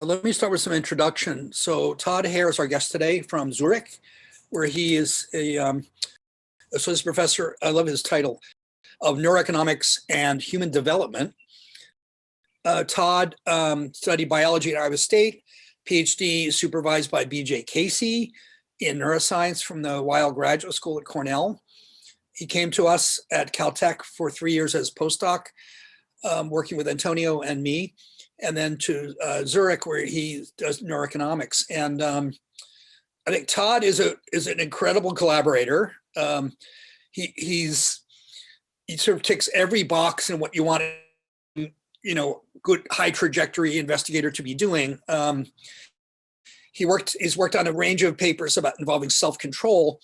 Let me start with some introduction. So Todd Hare is our guest today from Zurich, where he is a associate professor, I love his title, of Neuroeconomics and Human Development. Todd studied biology at Iowa State, PhD supervised by B.J. Casey in neuroscience from the Weill Graduate School at Cornell. He came to us at Caltech for 3 years as postdoc, working with Antonio and me, and then to Zurich, where he does neuroeconomics. And I think Todd is an incredible collaborator. He sort of ticks every box in what you want, good high trajectory investigator to be doing. He's worked on a range of papers involving self-control.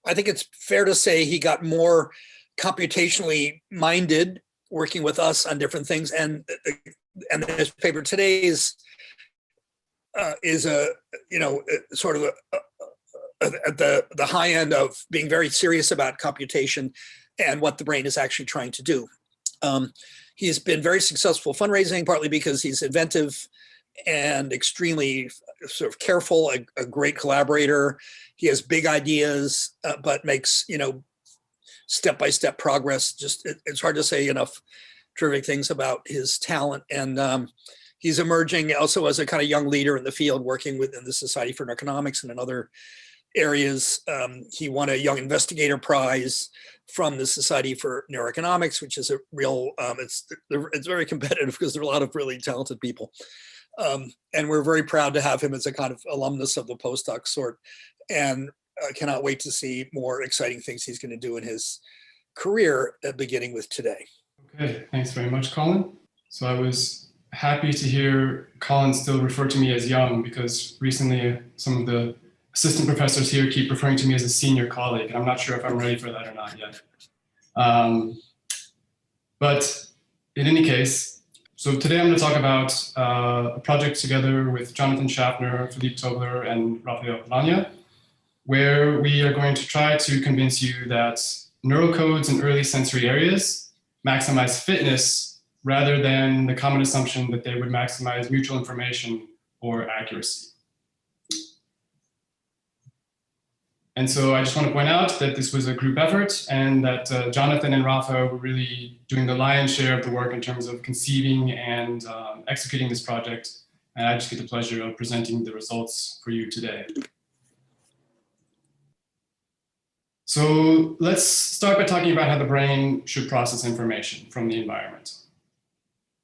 I think it's fair to say he got more computationally minded working with us on different things, and this paper today is sort of at the high end of being very serious about computation and what the brain is actually trying to do. He's been very successful fundraising, partly because he's inventive and extremely sort of careful, a great collaborator. He has big ideas, but makes step-by-step progress. It's hard to say enough terrific things about his talent. And he's emerging also as a kind of young leader in the field, working within the Society for Neuroeconomics and in other areas. He won a Young Investigator Prize from the Society for Neuroeconomics, which is a real, it's very competitive because there are a lot of really talented people. And we're very proud to have him as a kind of alumnus of the postdoc sort, and cannot wait to see more exciting things he's going to do in his career, beginning with today. Okay, thanks very much, Colin. So I was happy to hear Colin still refer to me as young, because recently some of the assistant professors here keep referring to me as a senior colleague, and I'm not sure if I'm ready for that or not yet. But in any case, so today I'm going to talk about a project together with Jonathan Schaffner, Philippe Tobler, and Raphael Polania, where we are going to try to convince you that neurocodes in early sensory areas maximize fitness rather than the common assumption that they would maximize mutual information or accuracy. And so I just want to point out that this was a group effort, and that Jonathan and Rafa were really doing the lion's share of the work in terms of conceiving and executing this project. And I just get the pleasure of presenting the results for you today. So let's start by talking about how the brain should process information from the environment.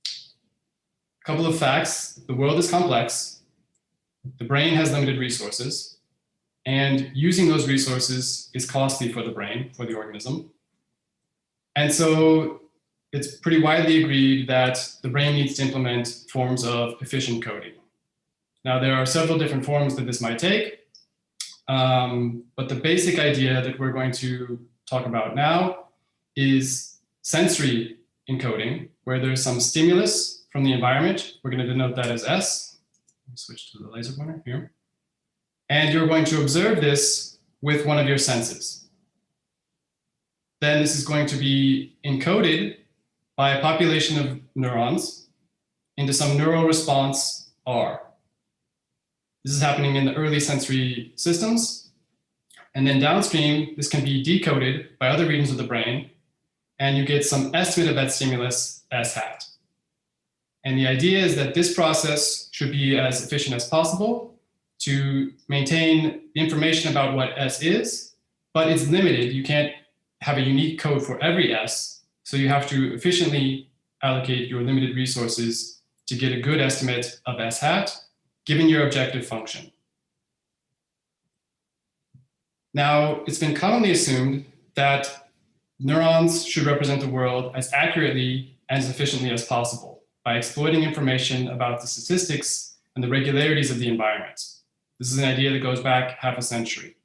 A couple of facts: the world is complex, the brain has limited resources, and using those resources is costly for the brain, for the organism. And so it's pretty widely agreed that the brain needs to implement forms of efficient coding. Now, there are several different forms that this might take, but the basic idea that we're going to talk about now is sensory encoding, where there's some stimulus from the environment. We're going to denote that as S. Let me switch to the laser pointer here. And you're going to observe this with one of your senses. Then this is going to be encoded by a population of neurons into some neural response R. This is happening in the early sensory systems. And then downstream, this can be decoded by other regions of the brain, and you get some estimate of that stimulus, S hat. And the idea is that this process should be as efficient as possible to maintain information about what S is, but it's limited. You can't have a unique code for every S, so you have to efficiently allocate your limited resources to get a good estimate of S hat, given your objective function. Now, it's been commonly assumed that neurons should represent the world as accurately and as efficiently as possible by exploiting information about the statistics and the regularities of the environment. This is an idea that goes back half a century.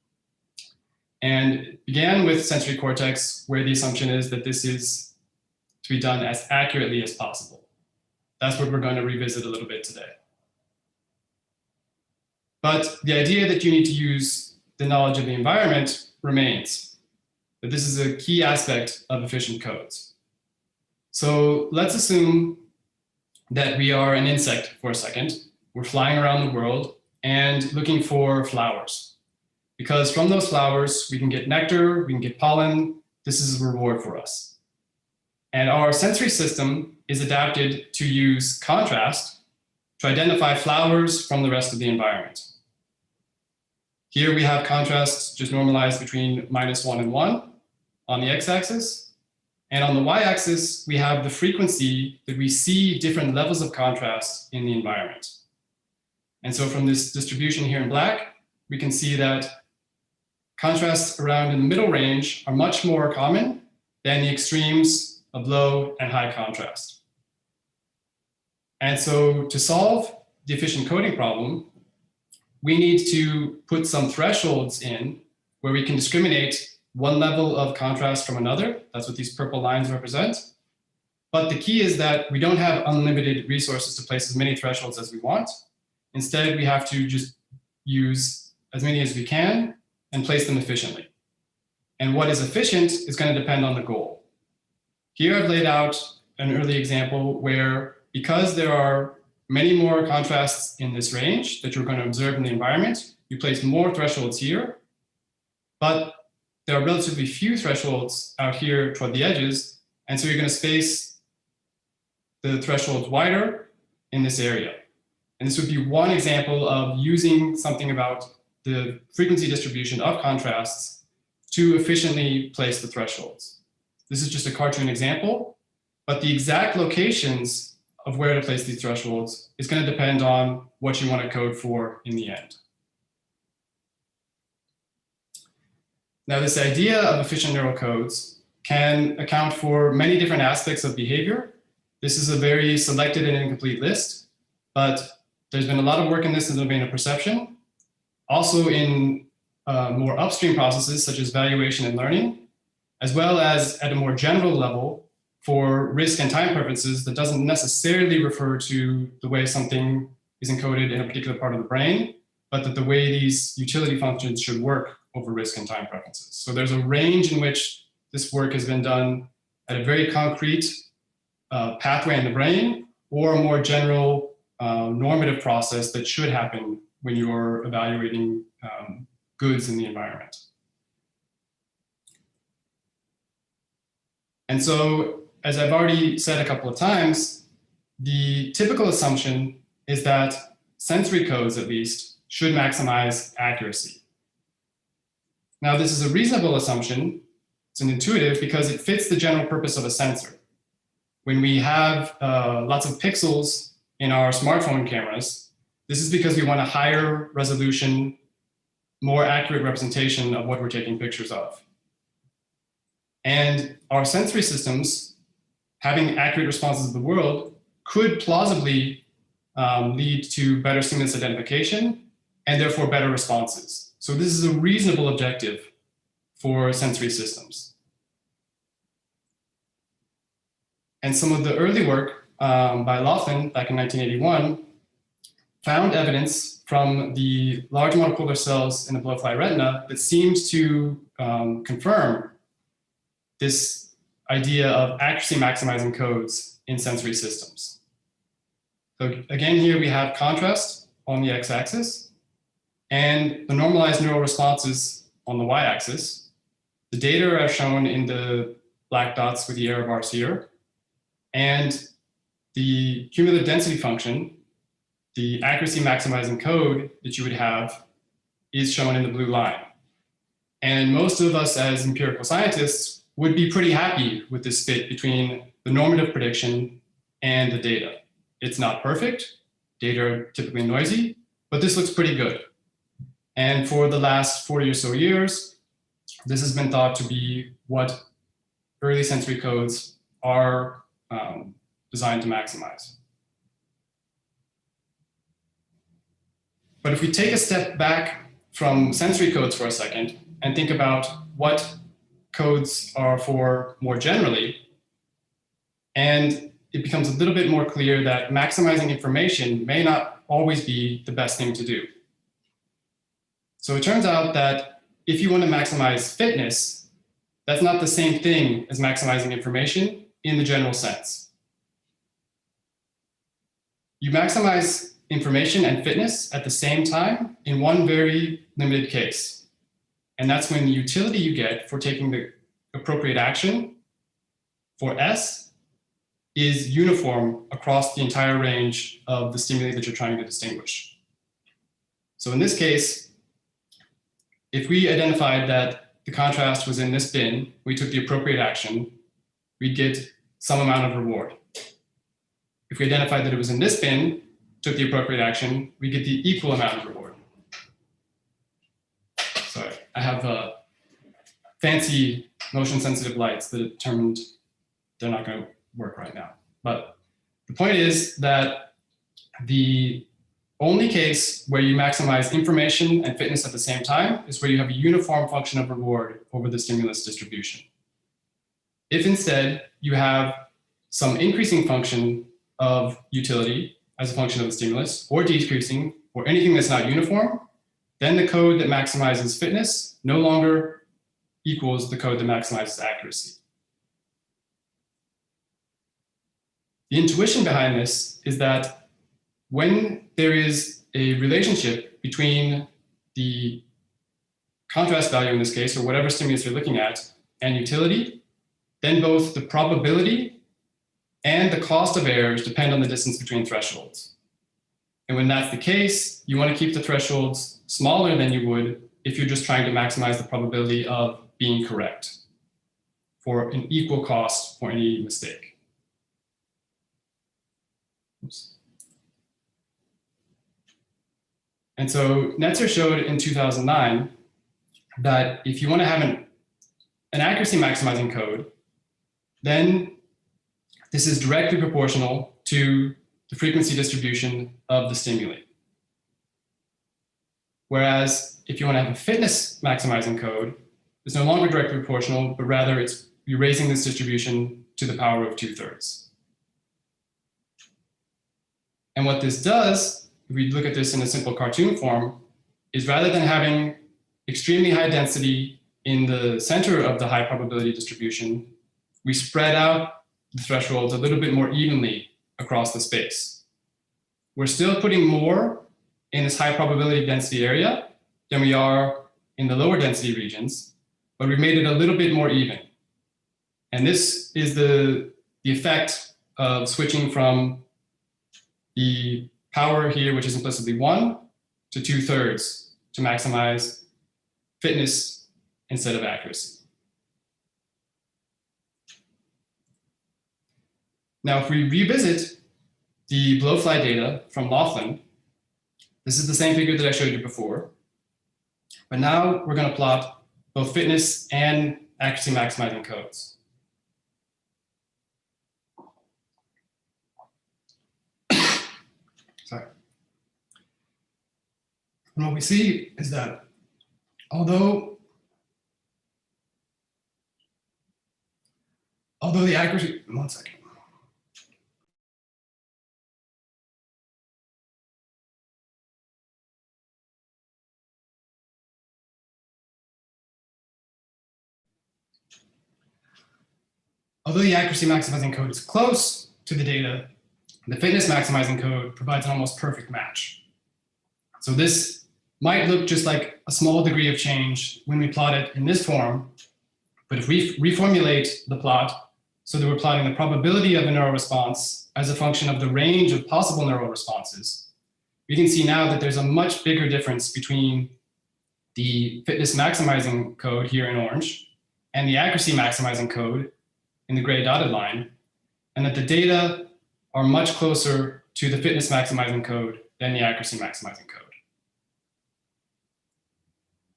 And it began with sensory cortex, where the assumption is that this is to be done as accurately as possible. That's what we're going to revisit a little bit today. But the idea that you need to use the knowledge of the environment remains, that this is a key aspect of efficient codes. So let's assume that we are an insect for a second. we're flying around the world and looking for flowers. Because from those flowers, we can get nectar, we can get pollen. This is a reward for us. And our sensory system is adapted to use contrast to identify flowers from the rest of the environment. Here we have contrast just normalized between -1 and 1 on the x-axis. And on the y-axis, we have the frequency that we see different levels of contrast in the environment. And so from this distribution here in black, we can see that contrasts around in the middle range are much more common than the extremes of low and high contrast. And so to solve the efficient coding problem, we need to put some thresholds in where we can discriminate one level of contrast from another. That's what these purple lines represent. But the key is that we don't have unlimited resources to place as many thresholds as we want. Instead, we have to just use as many as we can and place them efficiently. And what is efficient is going to depend on the goal. Here I've laid out an early example where, because there are many more contrasts in this range that you're going to observe in the environment, you place more thresholds here, but there are relatively few thresholds out here toward the edges, and so you're going to space the thresholds wider in this area. And this would be one example of using something about the frequency distribution of contrasts to efficiently place the thresholds. This is just a cartoon example, but the exact locations of where to place these thresholds is going to depend on what you want to code for in the end. Now, this idea of efficient neural codes can account for many different aspects of behavior. This is a very selected and incomplete list, but there's been a lot of work in this in the domain of perception, also in more upstream processes such as valuation and learning, as well as at a more general level for risk and time preferences that doesn't necessarily refer to the way something is encoded in a particular part of the brain, but that the way these utility functions should work over risk and time preferences. So there's a range in which this work has been done at a very concrete pathway in the brain, or a more general normative process that should happen when you're evaluating goods in the environment. And so, as I've already said a couple of times, the typical assumption is that sensory codes, at least, should maximize accuracy. Now, this is a reasonable assumption. It's an intuitive because it fits the general purpose of a sensor. When we have lots of pixels in our smartphone cameras, this is because we want a higher resolution, more accurate representation of what we're taking pictures of. And our sensory systems, having accurate responses of the world, could plausibly lead to better stimulus identification and therefore better responses. So this is a reasonable objective for sensory systems. And some of the early work by Laughlin back in 1981 found evidence from the large monopolar cells in the blowfly retina that seemed to confirm this idea of accuracy maximizing codes in sensory systems. So again, here we have contrast on the x-axis and the normalized neural responses on the y-axis. The data are shown in the black dots with the error bars here. And the cumulative density function, the accuracy maximizing code that you would have, is shown in the blue line. And most of us as empirical scientists would be pretty happy with this fit between the normative prediction and the data. It's not perfect, data are typically noisy, but this looks pretty good. And for the last 40 or so years, this has been thought to be what early sensory codes are designed to maximize. But if we take a step back from sensory codes for a second and think about what codes are for more generally, and it becomes a little bit more clear that maximizing information may not always be the best thing to do. So it turns out that if you want to maximize fitness, that's not the same thing as maximizing information in the general sense. You maximize information and fitness at the same time in one very limited case. And that's when the utility you get for taking the appropriate action for S is uniform across the entire range of the stimuli that you're trying to distinguish. So in this case, if we identified that the contrast was in this bin, we took the appropriate action, we'd get some amount of reward. If we identified that it was in this bin, took the appropriate action, we get the equal amount of reward. Sorry, I have fancy motion-sensitive lights that determined they're not going to work right now. But the point is that the only case where you maximize information and fitness at the same time is where you have a uniform function of reward over the stimulus distribution. If instead you have some increasing function of utility as a function of the stimulus, or decreasing, or anything that's not uniform, then the code that maximizes fitness no longer equals the code that maximizes accuracy. The intuition behind this is that when there is a relationship between the contrast value in this case, or whatever stimulus you're looking at, and utility, then both the probability and the cost of errors depend on the distance between thresholds. And when that's the case, you want to keep the thresholds smaller than you would if you're just trying to maximize the probability of being correct for an equal cost for any mistake. Oops. And so Netzer showed in 2009 that if you want to have an accuracy maximizing code, then this is directly proportional to the frequency distribution of the stimuli. Whereas if you want to have a fitness maximizing code, it's no longer directly proportional, but rather you're raising this distribution to the power of 2/3. And what this does, if we look at this in a simple cartoon form, is rather than having extremely high density in the center of the high probability distribution, we spread out the thresholds a little bit more evenly across the space. We're still putting more in this high probability density area than we are in the lower density regions, but we've made it a little bit more even. And this is the effect of switching from the power here, which is implicitly 1, to 2/3 to maximize fitness instead of accuracy. Now, if we revisit the blowfly data from Laughlin, this is the same figure that I showed you before, but now we're going to plot both fitness and accuracy maximizing codes. Sorry. And what we see is that although the accuracy, one second. Although the accuracy maximizing code is close to the data, the fitness maximizing code provides an almost perfect match. So this might look just like a small degree of change when we plot it in this form, but if we reformulate the plot so that we're plotting the probability of a neural response as a function of the range of possible neural responses, we can see now that there's a much bigger difference between the fitness maximizing code here in orange and the accuracy maximizing code in the gray dotted line, and that the data are much closer to the fitness maximizing code than the accuracy maximizing code.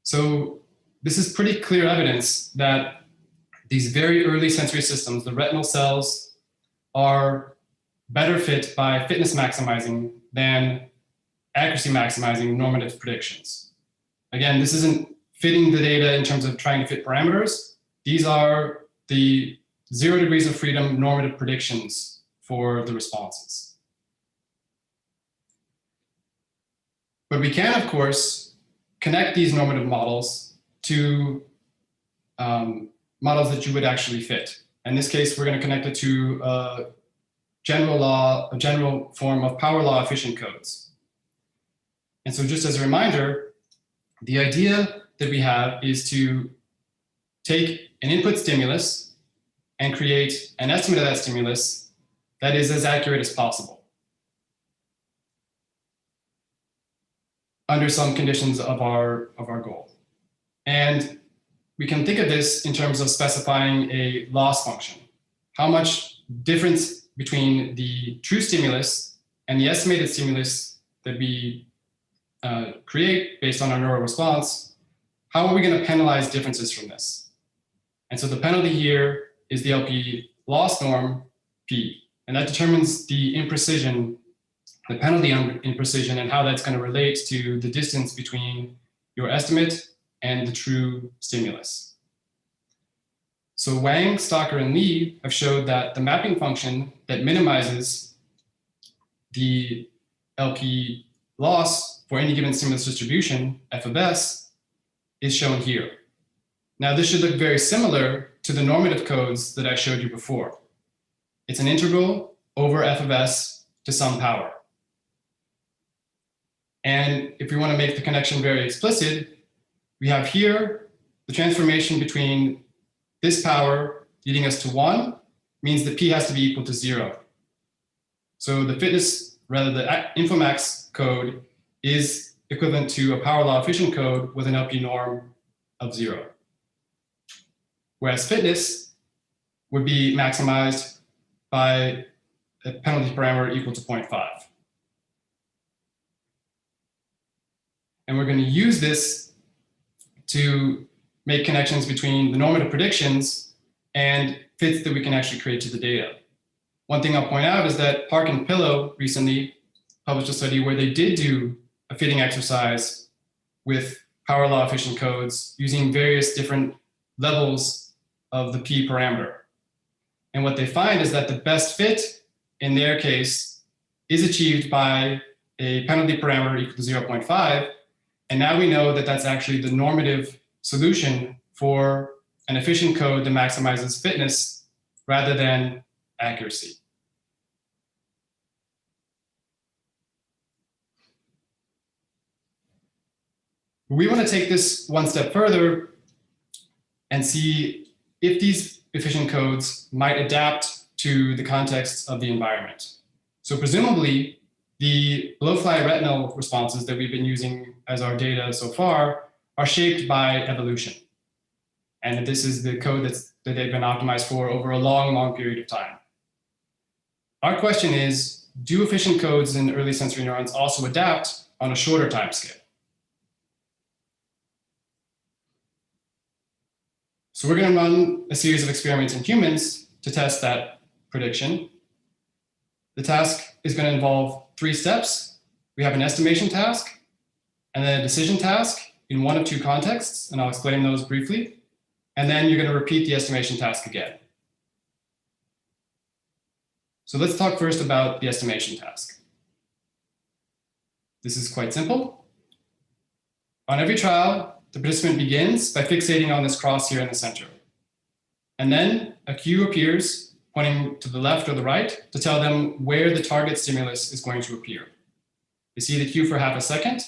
So this is pretty clear evidence that these very early sensory systems, the retinal cells, are better fit by fitness maximizing than accuracy maximizing normative predictions. Again, this isn't fitting the data in terms of trying to fit parameters. These are the 0 degrees of freedom normative predictions for the responses. But we can, of course, connect these normative models to models that you would actually fit. In this case, we're going to connect it to a general form of power law efficient codes. And so just as a reminder, the idea that we have is to take an input stimulus and create an estimate of that stimulus that is as accurate as possible under some conditions of our goal. And we can think of this in terms of specifying a loss function. How much difference between the true stimulus and the estimated stimulus that we create based on our neural response, how are we going to penalize differences from this? And so the penalty here is the LP loss norm P, and that determines the imprecision, the penalty on imprecision, and how that's going to relate to the distance between your estimate and the true stimulus. So Wang, Stocker, and Lee have showed that the mapping function that minimizes the LP loss for any given stimulus distribution, f of s, is shown here. Now, this should look very similar to the normative codes that I showed you before. It's an integral over f of s to some power. And if we want to make the connection very explicit, we have here the transformation between this power leading us to 1 means that p has to be equal to 0. So the the Infomax code is equivalent to a power law efficient code with an LP norm of 0. Whereas fitness would be maximized by a penalty parameter equal to 0.5. And we're going to use this to make connections between the normative predictions and fits that we can actually create to the data. One thing I'll point out is that Park and Pillow recently published a study where they did do a fitting exercise with power law efficient codes using various different levels of the P parameter. And what they find is that the best fit in their case is achieved by a penalty parameter equal to 0.5. And now we know that that's actually the normative solution for an efficient code that maximizes fitness rather than accuracy. We want to take this one step further and see if these efficient codes might adapt to the context of the environment. So presumably, the blowfly retinal responses that we've been using as our data so far are shaped by evolution. And that this is the code that they've been optimized for over a long, long period of time. Our question is, do efficient codes in early sensory neurons also adapt on a shorter time scale? So we're going to run a series of experiments in humans to test that prediction. The task is going to involve 3 steps. We have an estimation task, and then a decision task in one of 2 contexts, and I'll explain those briefly. And then you're going to repeat the estimation task again. So let's talk first about the estimation task. This is quite simple. On every trial, the participant begins by fixating on this cross here in the center. And then a cue appears pointing to the left or the right to tell them where the target stimulus is going to appear. They see the cue for half a second,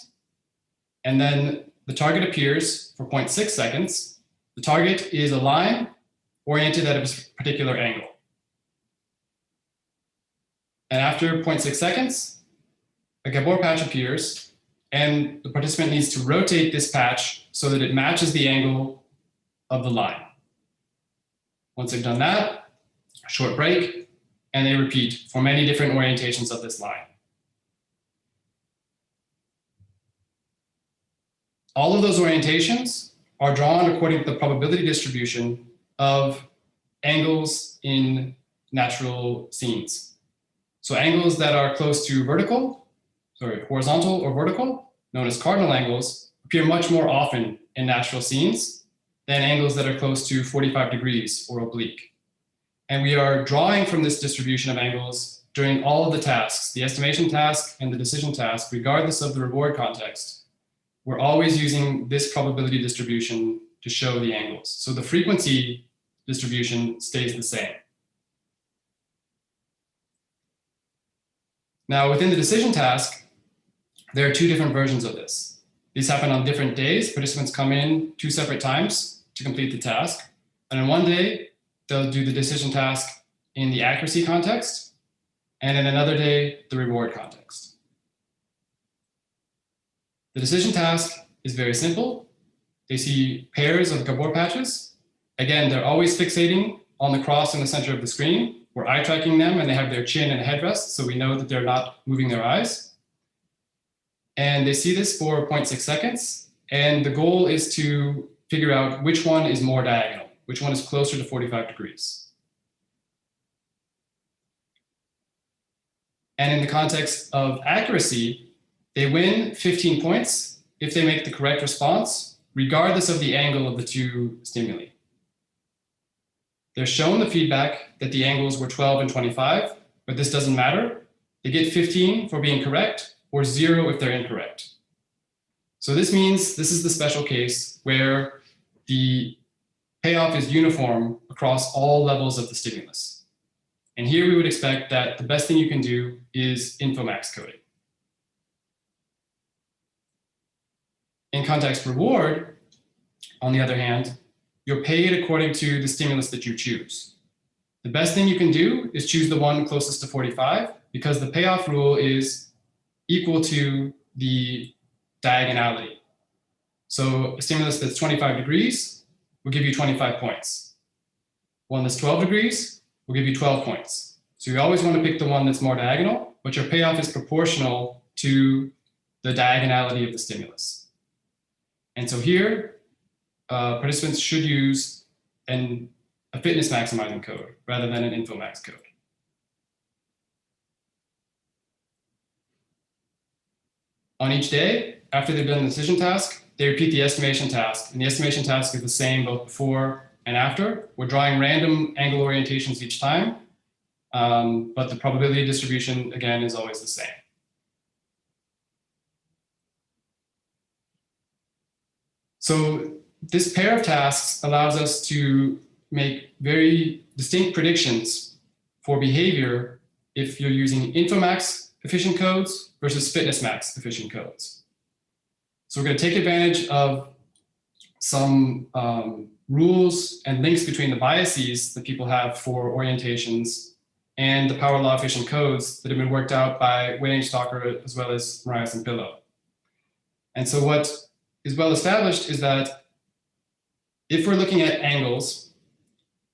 and then the target appears for 0.6 seconds. The target is a line oriented at a particular angle. And after 0.6 seconds, a Gabor patch appears, and the participant needs to rotate this patch so that it matches the angle of the line. Once they've done that, a short break, and they repeat for many different orientations of this line. All of those orientations are drawn according to the probability distribution of angles in natural scenes. So angles that are close to horizontal or vertical, known as cardinal angles, appear much more often in natural scenes than angles that are close to 45 degrees or oblique. And we are drawing from this distribution of angles during all of the tasks, the estimation task and the decision task, regardless of the reward context. We're always using this probability distribution to show the angles. So the frequency distribution stays the same. Now, within the decision task, there are two different versions of this. These happen on different days. Participants come in 2 separate times to complete the task. And on one day, they'll do the decision task in the accuracy context, and in another day, the reward context. The decision task is very simple. They see pairs of Gabor patches. Again, they're always fixating on the cross in the center of the screen. We're eye tracking them, and they have their chin and headrest, so we know that they're not moving their eyes. And they see this for 0.6 seconds. And the goal is to figure out which one is more diagonal, which one is closer to 45 degrees. And in the context of accuracy, they win 15 points if they make the correct response, regardless of the angle of the two stimuli. They're shown the feedback that the angles were 12 and 25, but this doesn't matter. They get 15 for being correct, or 0 if they're incorrect. So this means this is the special case where the payoff is uniform across all levels of the stimulus. And here we would expect that the best thing you can do is infomax coding. In context reward, on the other hand, you're paid according to the stimulus that you choose. The best thing you can do is choose the one closest to 45, because the payoff rule is equal to the diagonality. So a stimulus that's 25 degrees will give you 25 points. One that's 12 degrees will give you 12 points. So you always want to pick the one that's more diagonal, but your payoff is proportional to the diagonality of the stimulus. And so here, participants should use a fitness maximizing code rather than an infomax code. On each day, after they've done the decision task, they repeat the estimation task. And the estimation task is the same both before and after. We're drawing random angle orientations each time, but the probability distribution, again, is always the same. So this pair of tasks allows us to make very distinct predictions for behavior if you're using infomax efficient codes versus fitness max efficient codes. So we're going to take advantage of some rules and links between the biases that people have for orientations and the power law efficient codes that have been worked out by Wayne-Stocker as well as Marias and Pillow. And so what is well established is that if we're looking at angles,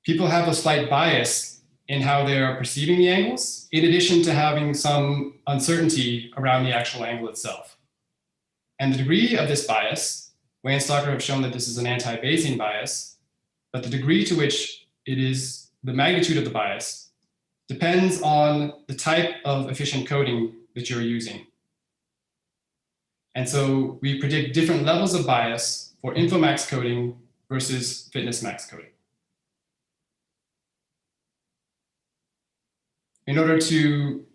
people have a slight bias in how they are perceiving the angles, in addition to having some uncertainty around the actual angle itself. And the degree of this bias, Wayne and Stocker have shown that this is an anti-Bayesian bias, but the degree to which it is the magnitude of the bias depends on the type of efficient coding that you're using. And so we predict different levels of bias for infomax coding versus fitness max coding. In order to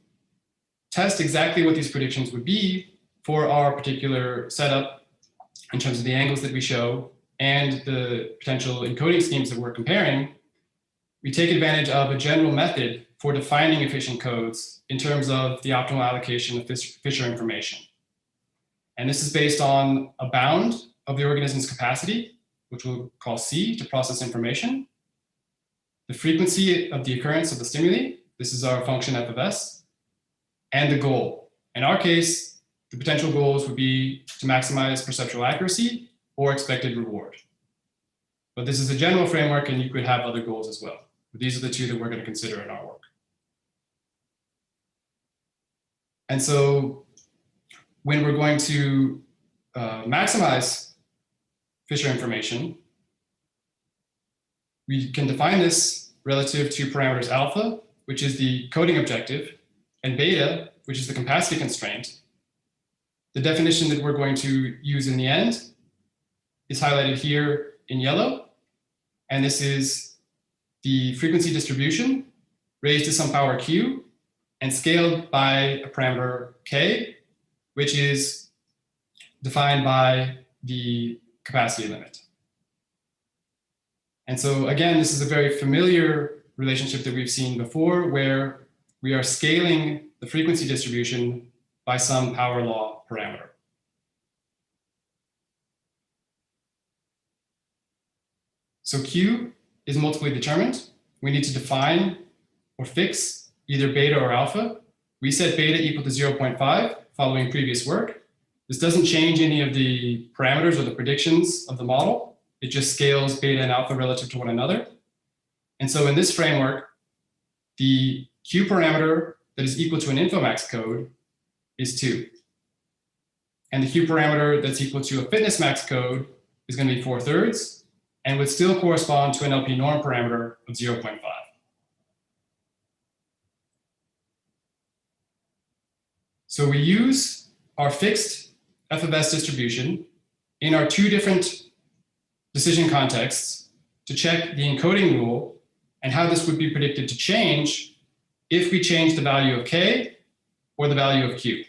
test exactly what these predictions would be for our particular setup in terms of the angles that we show and the potential encoding schemes that we're comparing, we take advantage of a general method for defining efficient codes in terms of the optimal allocation of Fisher information. And this is based on a bound of the organism's capacity, which we'll call C, to process information, the frequency of the occurrence of the stimuli, this is our function f of s, and the goal. In our case, the potential goals would be to maximize perceptual accuracy or expected reward. But this is a general framework, and you could have other goals as well. But these are the two that we're going to consider in our work. And so when we're going to maximize Fisher information, we can define this relative to parameters alpha, which is the coding objective, and beta, which is the capacity constraint. The definition that we're going to use in the end is highlighted here in yellow. And this is the frequency distribution raised to some power q and scaled by a parameter k, which is defined by the capacity limit. And so again, this is a very familiar relationship that we've seen before, where we are scaling the frequency distribution by some power law parameter. So Q is multiply determined. We need to define or fix either beta or alpha. We set beta equal to 0.5 following previous work. This doesn't change any of the parameters or the predictions of the model. It just scales beta and alpha relative to one another. And so in this framework, the Q parameter that is equal to an InfoMax code is 2. And the Q parameter that's equal to a fitness max code is going to be 4/3 and would still correspond to an LP norm parameter of 0.5. So we use our fixed f of s distribution in our two different decision contexts to check the encoding rule and how this would be predicted to change if we change the value of k or the value of q.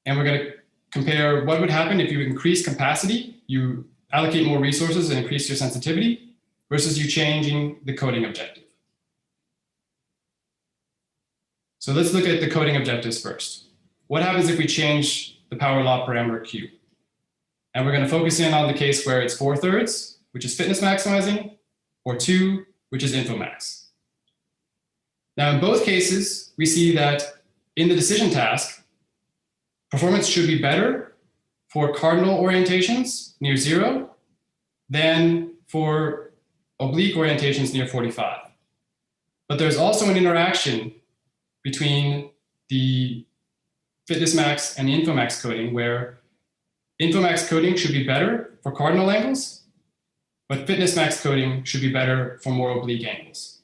And we're going to compare what would happen if you increase capacity, you allocate more resources and increase your sensitivity, versus you changing the coding objective. So let's look at the coding objectives first. What happens if we change the power law parameter q? And we're going to focus in on the case where it's 4/3, which is fitness maximizing, or 2, which is InfoMax. Now, in both cases, we see that in the decision task, performance should be better for cardinal orientations near 0 than for oblique orientations near 45. But there's also an interaction between the fitness max and the InfoMax coding, where InfoMax coding should be better for cardinal angles, but fitness max coding should be better for more oblique angles.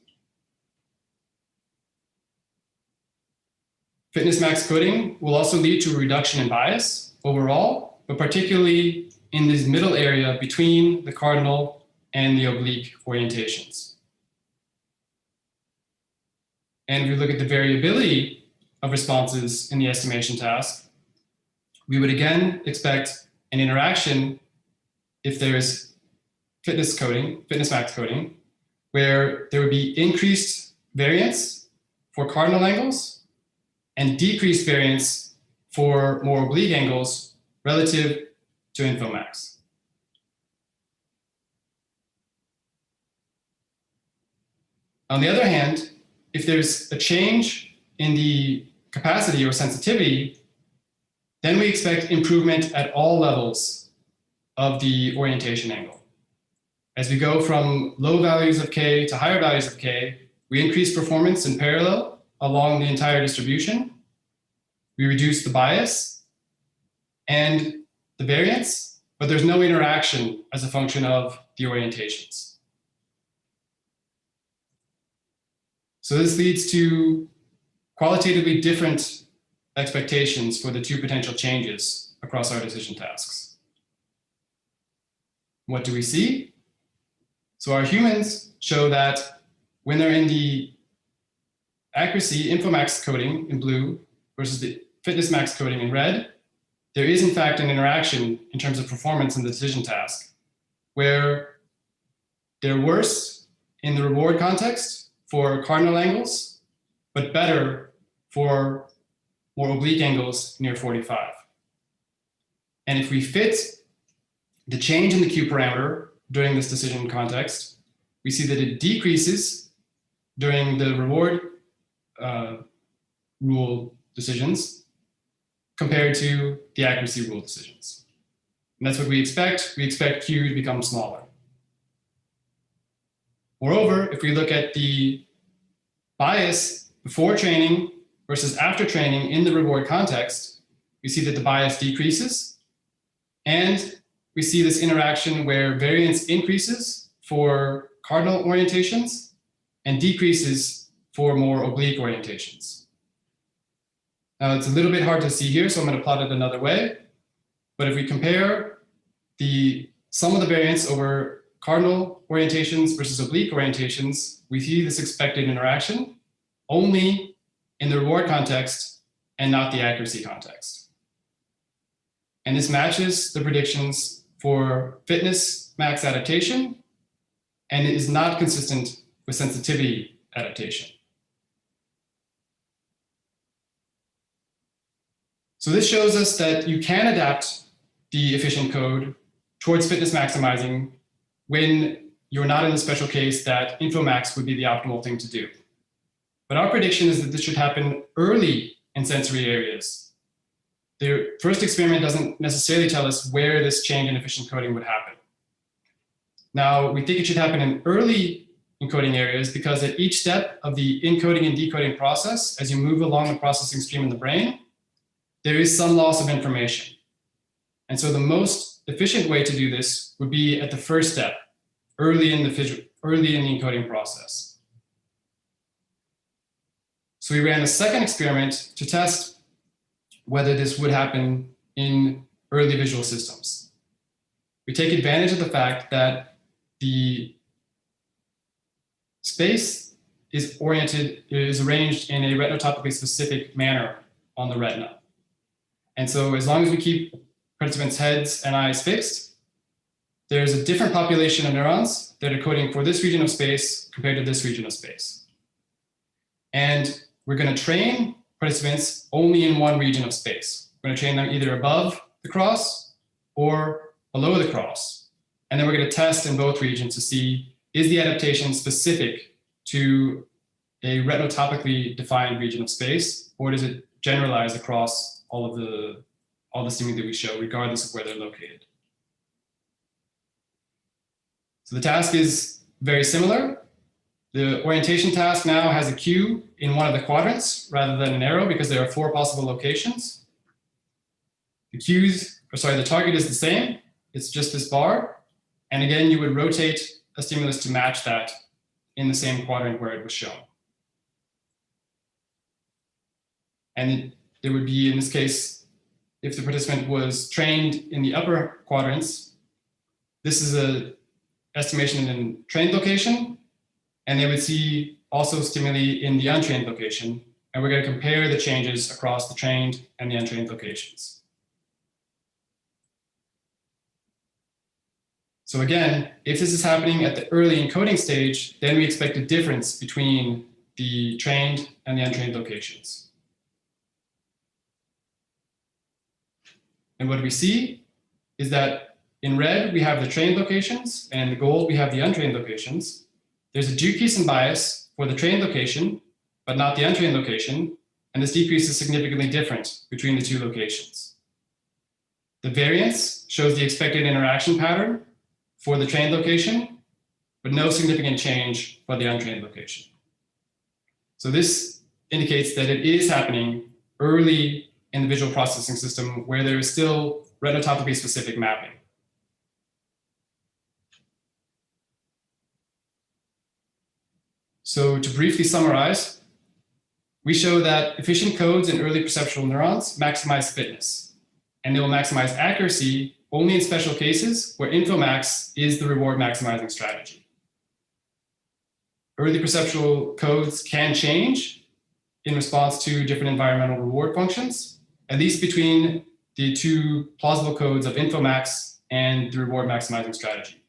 Fitness max coding will also lead to a reduction in bias overall, but particularly in this middle area between the cardinal and the oblique orientations. And if we look at the variability of responses in the estimation task, we would again expect an interaction if there's fitness max coding, where there would be increased variance for cardinal angles and decreased variance for more oblique angles relative to InfoMax. On the other hand, if there's a change in the capacity or sensitivity, then we expect improvement at all levels of the orientation angle. As we go from low values of k to higher values of k, we increase performance in parallel along the entire distribution. We reduce the bias and the variance, but there's no interaction as a function of the orientations. So this leads to qualitatively different expectations for the two potential changes across our decision tasks. What do we see? So our humans show that when they're in the accuracy InfoMax coding in blue versus the fitness max coding in red, there is in fact an interaction in terms of performance in the decision task, where they're worse in the reward context for cardinal angles, but better for more oblique angles near 45. And if we fit the change in the Q parameter during this decision context, we see that it decreases during the reward rule decisions compared to the accuracy rule decisions. And that's what we expect. We expect Q to become smaller. Moreover, if we look at the bias before training versus after training in the reward context, we see that the bias decreases. And we see this interaction where variance increases for cardinal orientations and decreases for more oblique orientations. Now, it's a little bit hard to see here, so I'm going to plot it another way. But if we compare the sum of the variance over cardinal orientations versus oblique orientations, we see this expected interaction only in the reward context and not the accuracy context. And this matches the predictions for fitness max adaptation, and it is not consistent with sensitivity adaptation. So this shows us that you can adapt the efficient code towards fitness maximizing when you're not in the special case that InfoMax would be the optimal thing to do. But our prediction is that this should happen early in sensory areas. The first experiment doesn't necessarily tell us where this change in efficient coding would happen. Now, we think it should happen in early encoding areas because at each step of the encoding and decoding process, as you move along the processing stream in the brain, there is some loss of information. And so the most efficient way to do this would be at the first step, early in the encoding process. So we ran a second experiment to test whether this would happen in early visual systems. We take advantage of the fact that the space is arranged in a retinotopically specific manner on the retina. And so as long as we keep participants' heads and eyes fixed, there's a different population of neurons that are coding for this region of space compared to this region of space. And we're going to train participants only in one region of space. We're going to train them either above the cross or below the cross. And then we're going to test in both regions to see, is the adaptation specific to a retinotopically defined region of space, or does it generalize across all the stimuli that we show, regardless of where they're located? So the task is very similar. The orientation task now has a cue in one of the quadrants rather than an arrow because there are 4 possible locations. The target is the same. It's just this bar. And again, you would rotate a stimulus to match that in the same quadrant where it was shown. And there would be, in this case, if the participant was trained in the upper quadrants, this is an estimation in trained location, and they would see also stimuli in the untrained location, and we're going to compare the changes across the trained and the untrained locations. So again, if this is happening at the early encoding stage, then we expect a difference between the trained and the untrained locations. And what we see is that in red, we have the trained locations, and in the gold, we have the untrained locations. There's a decrease in bias for the trained location, but not the untrained location, and this decrease is significantly different between the 2 locations. The variance shows the expected interaction pattern for the trained location, but no significant change for the untrained location. So this indicates that it is happening early in the visual processing system where there is still retinotopically specific mapping. So to briefly summarize, we show that efficient codes in early perceptual neurons maximize fitness, and they will maximize accuracy only in special cases where InfoMax is the reward maximizing strategy. Early perceptual codes can change in response to different environmental reward functions, at least between the 2 plausible codes of InfoMax and the reward maximizing strategy.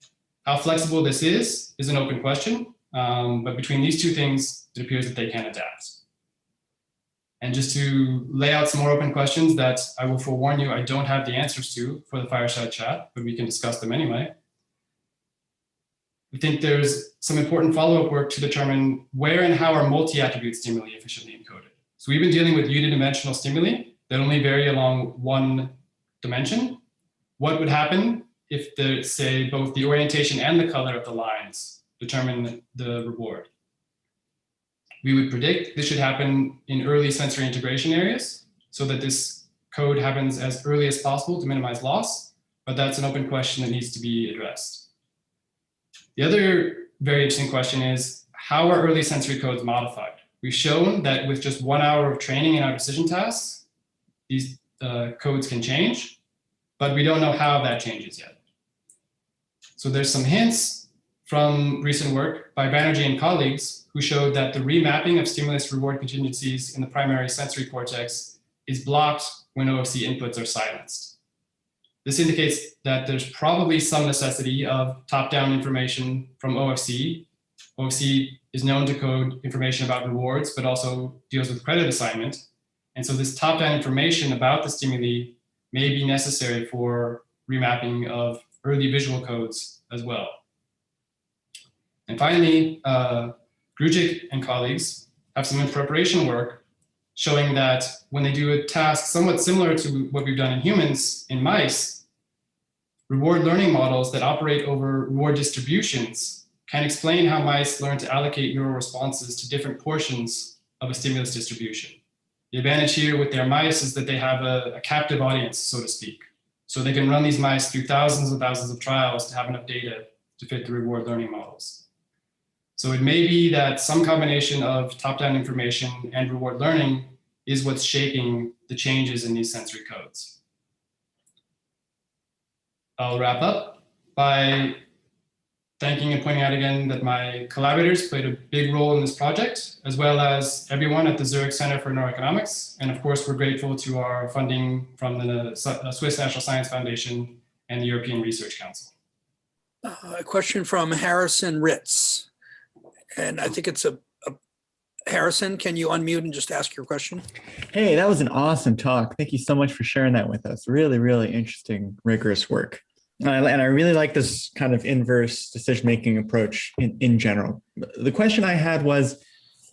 How flexible this is an open question, but between these 2 things, it appears that they can adapt. And just to lay out some more open questions that I will forewarn you, I don't have the answers to for the fireside chat, but we can discuss them anyway. I think there's some important follow-up work to determine where and how are multi-attribute stimuli efficiently encoded. So we've been dealing with unidimensional stimuli that only vary along one dimension. What would happen if say both the orientation and the color of the lines determine the reward? We would predict this should happen in early sensory integration areas so that this code happens as early as possible to minimize loss, but that's an open question that needs to be addressed. The other very interesting question is, how are early sensory codes modified? We've shown that with just 1 hour of training in our decision tasks, these codes can change, but we don't know how that changes yet. So there's some hints from recent work by Banerjee and colleagues who showed that the remapping of stimulus reward contingencies in the primary sensory cortex is blocked when OFC inputs are silenced. This indicates that there's probably some necessity of top-down information from OFC. OFC is known to code information about rewards, but also deals with credit assignment. And so this top-down information about the stimuli may be necessary for remapping of early visual codes as well. And finally, Grujic and colleagues have some in preparation work showing that when they do a task somewhat similar to what we've done in humans, in mice, reward learning models that operate over reward distributions can explain how mice learn to allocate neural responses to different portions of a stimulus distribution. The advantage here with their mice is that they have a captive audience, so to speak. So they can run these mice through thousands and thousands of trials to have enough data to fit the reward learning models. So it may be that some combination of top-down information and reward learning is what's shaping the changes in these sensory codes. I'll wrap up by thanking and pointing out again that my collaborators played a big role in this project, as well as everyone at the Zurich Center for Neuroeconomics. And of course, we're grateful to our funding from the Swiss National Science Foundation and the European Research Council. A question from Harrison Ritz. And I think it's Harrison, can you unmute and just ask your question? Hey, that was an awesome talk. Thank you so much for sharing that with us. Really, really interesting, rigorous work. And I really like this kind of inverse decision-making approach in general. The question I had was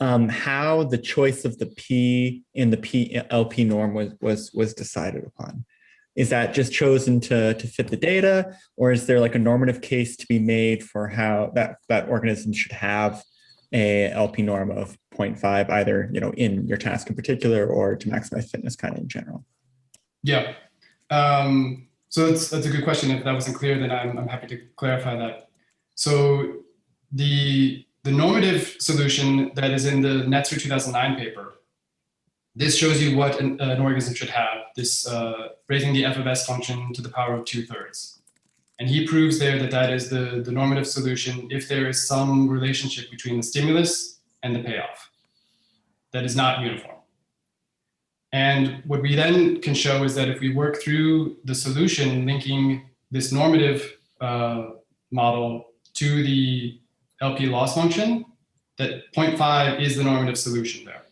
how the choice of the P in the PLP norm was decided upon. Is that just chosen to fit the data, or is there like a normative case to be made for how that organism should have a LP norm of 0.5, either in your task in particular or to maximize fitness kind of in general? Yeah. So that's a good question. If that wasn't clear, then I'm happy to clarify that. So the normative solution that is in the Netzer 2009 paper, this shows you what an organism should have, this raising the f of s function to the power of 2/3. And he proves there that is the normative solution if there is some relationship between the stimulus and the payoff that is not uniform. And what we then can show is that if we work through the solution linking this normative model to the LP loss function, that 0.5 is the normative solution there.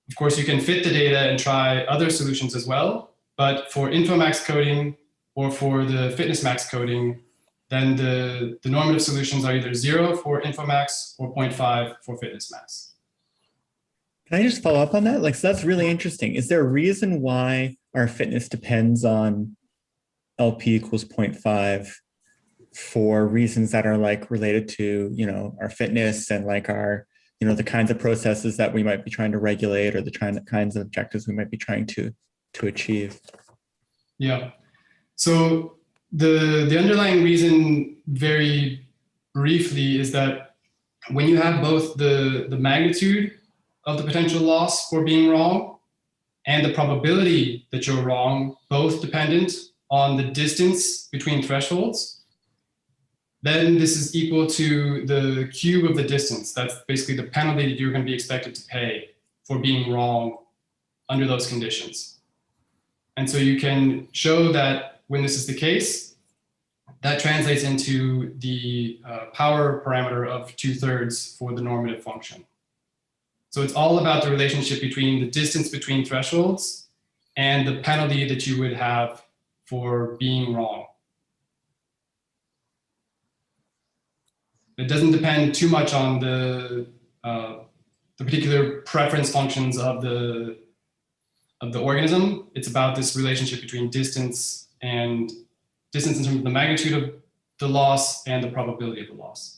Of course, you can fit the data and try other solutions as well, but for InfoMax coding or for the FitnessMax coding, then the normative solutions are either 0 for InfoMax or 0.5 for FitnessMax. Can I just follow up on that? So that's really interesting. Is there a reason why our fitness depends on LP equals 0.5 for reasons that are related to, our fitness and our, the kinds of processes that we might be trying to regulate or the kinds of objectives we might be trying to achieve? Yeah. So the underlying reason, very briefly, is that when you have both the magnitude of the potential loss for being wrong and the probability that you're wrong, both dependent on the distance between thresholds, then this is equal to the cube of the distance. That's basically the penalty that you're going to be expected to pay for being wrong under those conditions. And so you can show that when this is the case, that translates into the power parameter of 2/3 for the normative function. So it's all about the relationship between the distance between thresholds and the penalty that you would have for being wrong. It doesn't depend too much on the particular preference functions of the organism. It's about this relationship between distance in terms of the magnitude of the loss and the probability of the loss.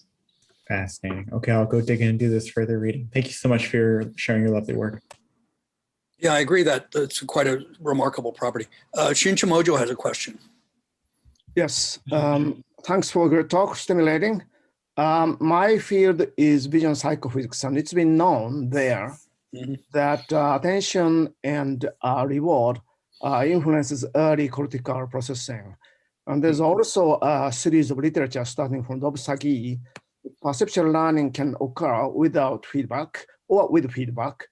Fascinating. Okay, I'll go dig in and do this further reading. Thank you so much for sharing your lovely work. Yeah, I agree that it's quite a remarkable property. Shincha Mojo has a question. Yes, thanks for a great talk, stimulating. My field is vision psychophysics, and it's been known there that attention and reward influences early cortical processing. And there's also a series of literature starting from Dobsagi. Perceptual learning can occur without feedback or with feedback,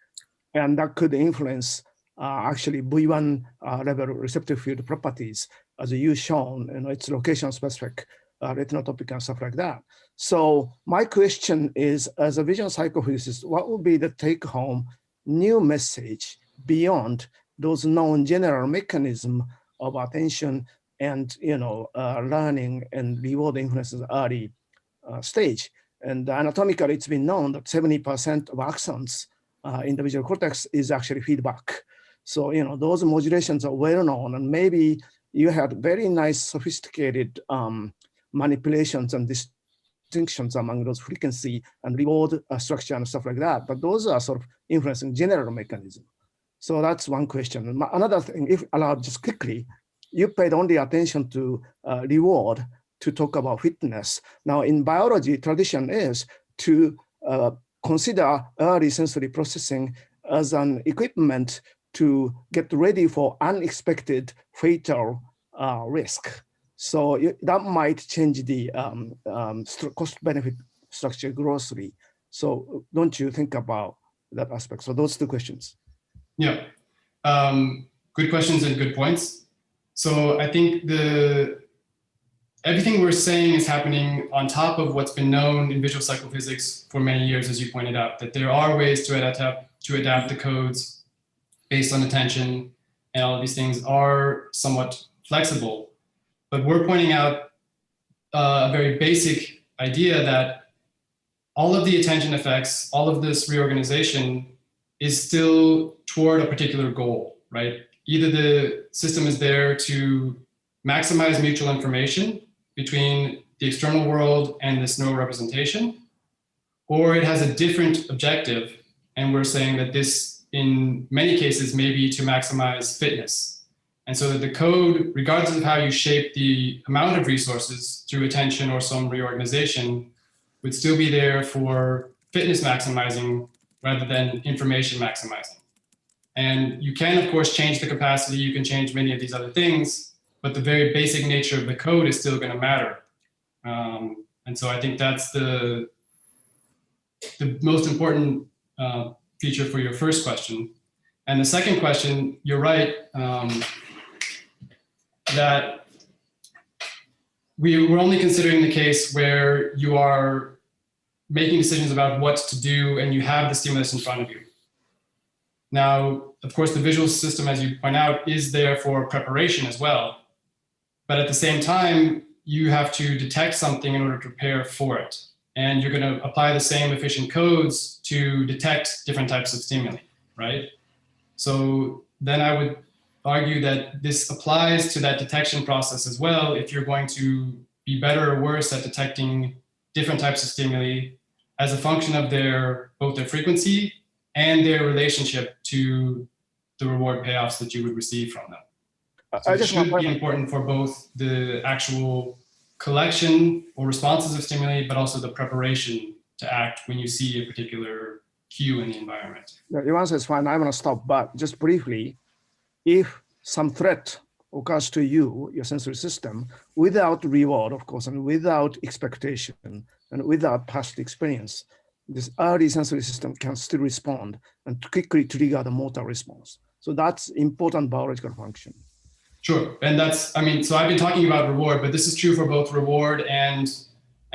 and that could influence actually V1 level receptive field properties, as you shown, it's location specific, retinotopic and stuff like that. So my question is, as a vision psychophysicist, what would be the take home new message beyond those known general mechanism of attention and learning and reward influences early stage. And anatomically, it's been known that 70% of axons in the visual cortex is actually feedback. So those modulations are well known, and maybe you had very nice, sophisticated manipulations and distinctions among those frequency and reward structure and stuff like that. But those are sort of influencing general mechanism. So that's one question. Another thing, if allowed, just quickly, you paid only attention to reward to talk about fitness. Now, in biology, tradition is to consider early sensory processing as an equipment to get ready for unexpected fatal risk. So that might change the cost-benefit structure grossly. So don't you think about that aspect? So those two questions. Yeah, good questions and good points. So I think everything we're saying is happening on top of what's been known in visual psychophysics for many years, as you pointed out, that there are ways to adapt the codes based on attention, and all of these things are somewhat flexible. But we're pointing out a very basic idea that all of the attention effects, all of this reorganization is still toward a particular goal, right? Either the system is there to maximize mutual information between the external world and this neurorepresentation, or it has a different objective. And we're saying that this, in many cases, may be to maximize fitness. And so that the code, regardless of how you shape the amount of resources through attention or some reorganization, would still be there for fitness maximizing rather than information maximizing. And you can, of course, change the capacity. You can change many of these other things, but the very basic nature of the code is still going to matter. And so I think that's the most important feature for your first question. And the second question, you're right, that we're only considering the case where you are making decisions about what to do and you have the stimulus in front of you. Now, of course, the visual system, as you point out, is there for preparation as well. But at the same time, you have to detect something in order to prepare for it. And you're going to apply the same efficient codes to detect different types of stimuli, right? So then I would argue that this applies to that detection process as well. If you're going to be better or worse at detecting different types of stimuli as a function of both their frequency and their relationship to the reward payoffs that you would receive from them. So it should be important for both the actual collection or responses of stimuli, but also the preparation to act when you see a particular cue in the environment. Your answer is fine. I'm going to stop, but just briefly, if some threat occurs to you, your sensory system, without reward, of course, and without expectation, and without past experience, this early sensory system can still respond and quickly trigger the motor response. So that's important biological function. Sure, and so I've been talking about reward, but this is true for both reward and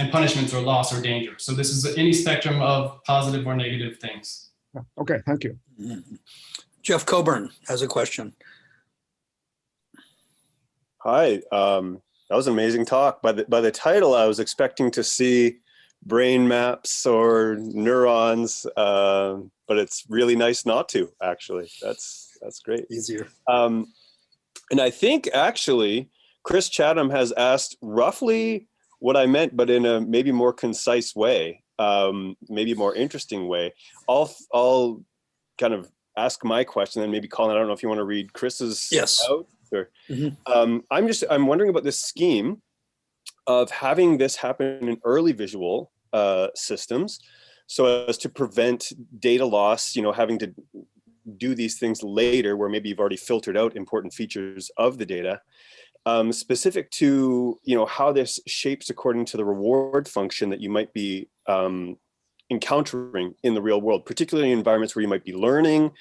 punishments or loss or danger. So this is any spectrum of positive or negative things. Okay, thank you. Jeff Coburn has a question. Hi, that was an amazing talk. By the title, I was expecting to see brain maps or neurons, but it's really nice not to, actually. That's great. Easier. And I think actually Chris Chatham has asked roughly what I meant, but in a maybe more concise way, maybe a more interesting way. I'll kind of ask my question and maybe Colin, I don't know if you want to read Chris's out. Or, I'm wondering about this scheme of having this happen in early visual systems so as to prevent data loss, having to do these things later where maybe you've already filtered out important features of the data, specific to how this shapes according to the reward function that you might be encountering in the real world, particularly in environments where you might be learning,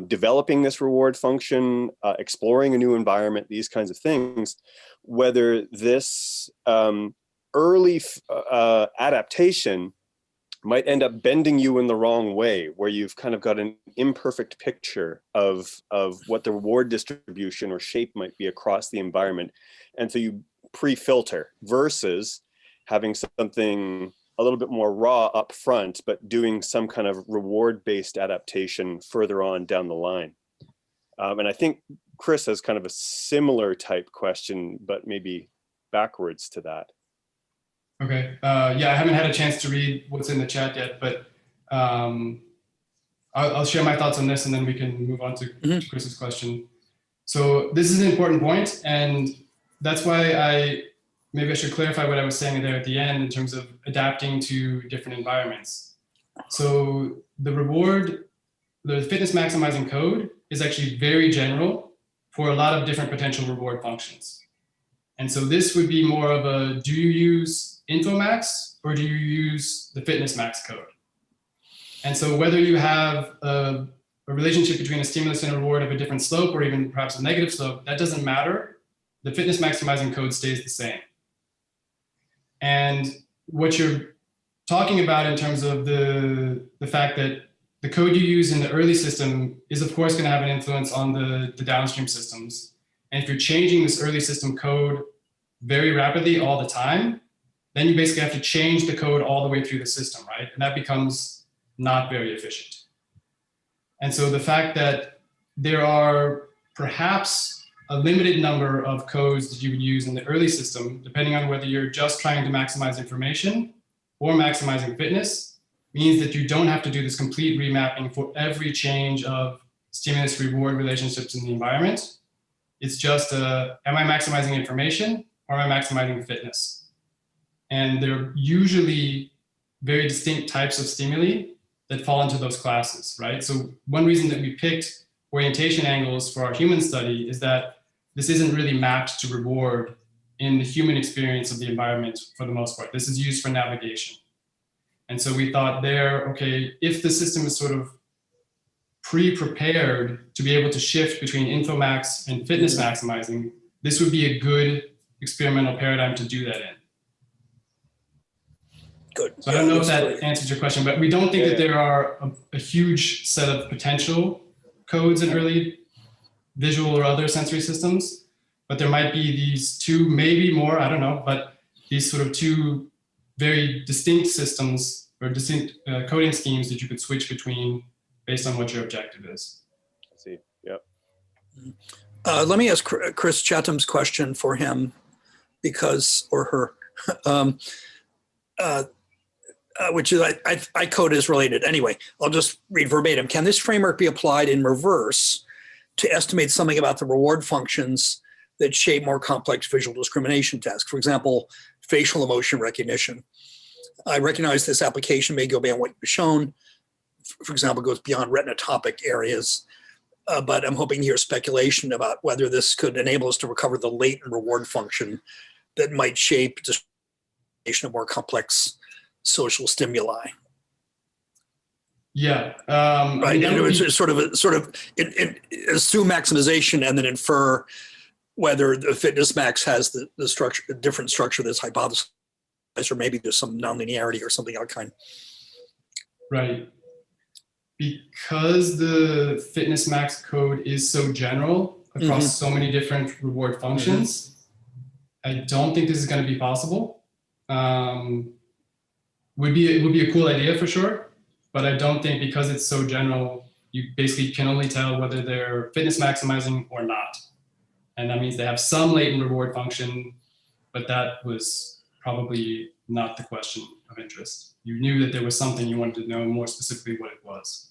developing this reward function, exploring a new environment, these kinds of things, whether this early adaptation might end up bending you in the wrong way, where you've kind of got an imperfect picture of what the reward distribution or shape might be across the environment. And so you pre-filter versus having something a little bit more raw up front, but doing some kind of reward-based adaptation further on down the line. And I think Chris has kind of a similar type question, but maybe backwards to that. Okay. Yeah, I haven't had a chance to read what's in the chat yet, but I'll share my thoughts on this, and then we can move on to Chris's question. So this is an important point, and that's why maybe I should clarify what I was saying there at the end in terms of adapting to different environments. So the fitness maximizing code is actually very general for a lot of different potential reward functions. And so this would be more of a, do you use InfoMax or do you use the fitness max code? And so whether you have a relationship between a stimulus and a reward of a different slope or even perhaps a negative slope, that doesn't matter. The fitness maximizing code stays the same. And what you're talking about in terms of the fact that the code you use in the early system is of course going to have an influence on the downstream systems. And if you're changing this early system code very rapidly all the time, then you basically have to change the code all the way through the system, right? And that becomes not very efficient. And so the fact that there are perhaps a limited number of codes that you would use in the early system, depending on whether you're just trying to maximize information or maximizing fitness, means that you don't have to do this complete remapping for every change of stimulus reward relationships in the environment. It's just, am I maximizing information or am I maximizing fitness? And they're usually very distinct types of stimuli that fall into those classes, right? So one reason that we picked orientation angles for our human study is that this isn't really mapped to reward in the human experience of the environment for the most part. This is used for navigation. And so we thought there, okay, if the system is sort of pre-prepared to be able to shift between InfoMax and fitness maximizing, this would be a good experimental paradigm to do that in. Good. So I don't know if that answers your question, but we don't think that there are a huge set of potential codes in early visual or other sensory systems, but there might be these two, maybe more, I don't know, but these sort of two very distinct systems or distinct coding schemes that you could switch between based on what your objective is. I see, yep. Let me ask Chris Chatham's question for him, because, or her, which is, I code is related. Anyway, I'll just read verbatim. Can this framework be applied in reverse to estimate something about the reward functions that shape more complex visual discrimination tasks? For example, facial emotion recognition. I recognize this application may go beyond what you've shown. For example, goes beyond retinotopic areas, but I'm hoping to hear speculation about whether this could enable us to recover the latent reward function that might shape discrimination of more complex social stimuli. Yeah, right. And it was sort of assume maximization and then infer whether the fitness max has the structure, a different structure that's hypothesized, or maybe there's some nonlinearity or something of that kind. Right. Because the fitness max code is so general across so many different reward functions, I don't think this is going to be possible. It would be a cool idea for sure, but I don't think, because it's so general, you basically can only tell whether they're fitness maximizing or not. And that means they have some latent reward function, but that was probably not the question of interest. You knew that there was something, you wanted to know more specifically what it was.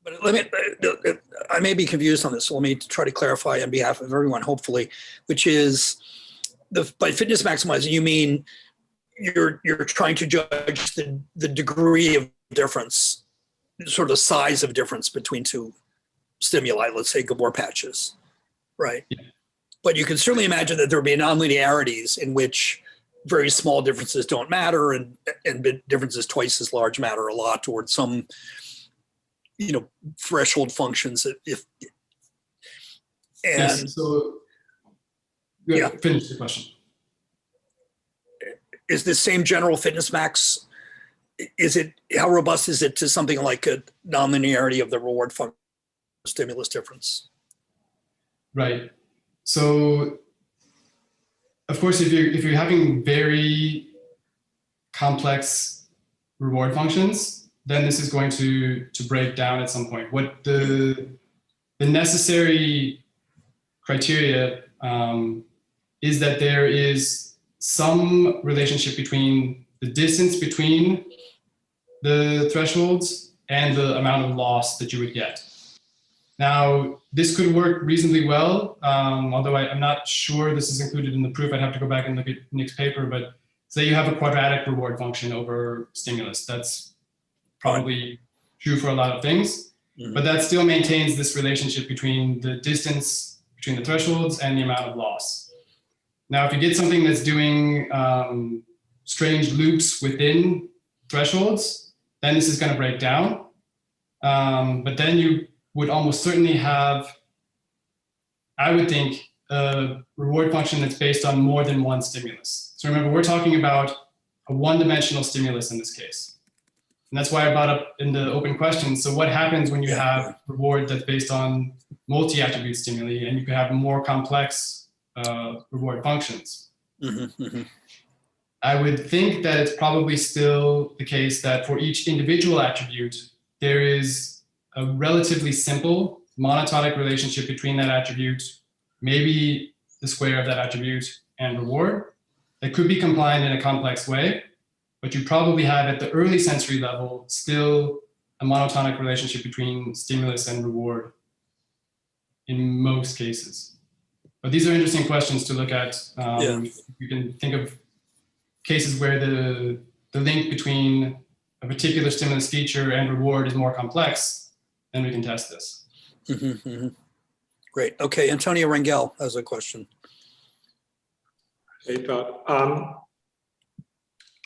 But I may be confused on this, so let me try to clarify on behalf of everyone, hopefully, which is, by fitness maximizing, you mean you're trying to judge the degree of difference, sort of the size of difference between two stimuli, let's say Gabor patches, right? Yeah. But you can certainly imagine that there would be nonlinearities in which very small differences don't matter, and differences twice as large matter a lot towards some, threshold functions. Yes, so finish the question. is this same general fitness max, how robust is it to something like a nonlinearity of the reward function stimulus difference? Right. So, of course, if you're having very complex reward functions, then this is going to break down at some point. What the necessary criteria is that there is some relationship between the distance between the thresholds and the amount of loss that you would get. Now, this could work reasonably well, although I'm not sure this is included in the proof. I'd have to go back and look at Nick's paper, but say you have a quadratic reward function over stimulus. That's probably true for a lot of things, but that still maintains this relationship between the distance between the thresholds and the amount of loss. Now, if you get something that's doing strange loops within thresholds, then this is going to break down. But then you would almost certainly have, I would think, a reward function that's based on more than one stimulus. So remember, we're talking about a one-dimensional stimulus in this case. And that's why I brought up in the open question. So what happens when you have reward that's based on multi-attribute stimuli and you can have more complex reward functions? I would think that it's probably still the case that for each individual attribute, there is a relatively simple monotonic relationship between that attribute, maybe the square of that attribute and reward, that could be combined in a complex way, but you probably have at the early sensory level still a monotonic relationship between stimulus and reward in most cases. But these are interesting questions to look at. You can think of cases where the link between a particular stimulus feature and reward is more complex, then we can test this. Great. Okay, Antonio Rangel has a question. Hey, Todd.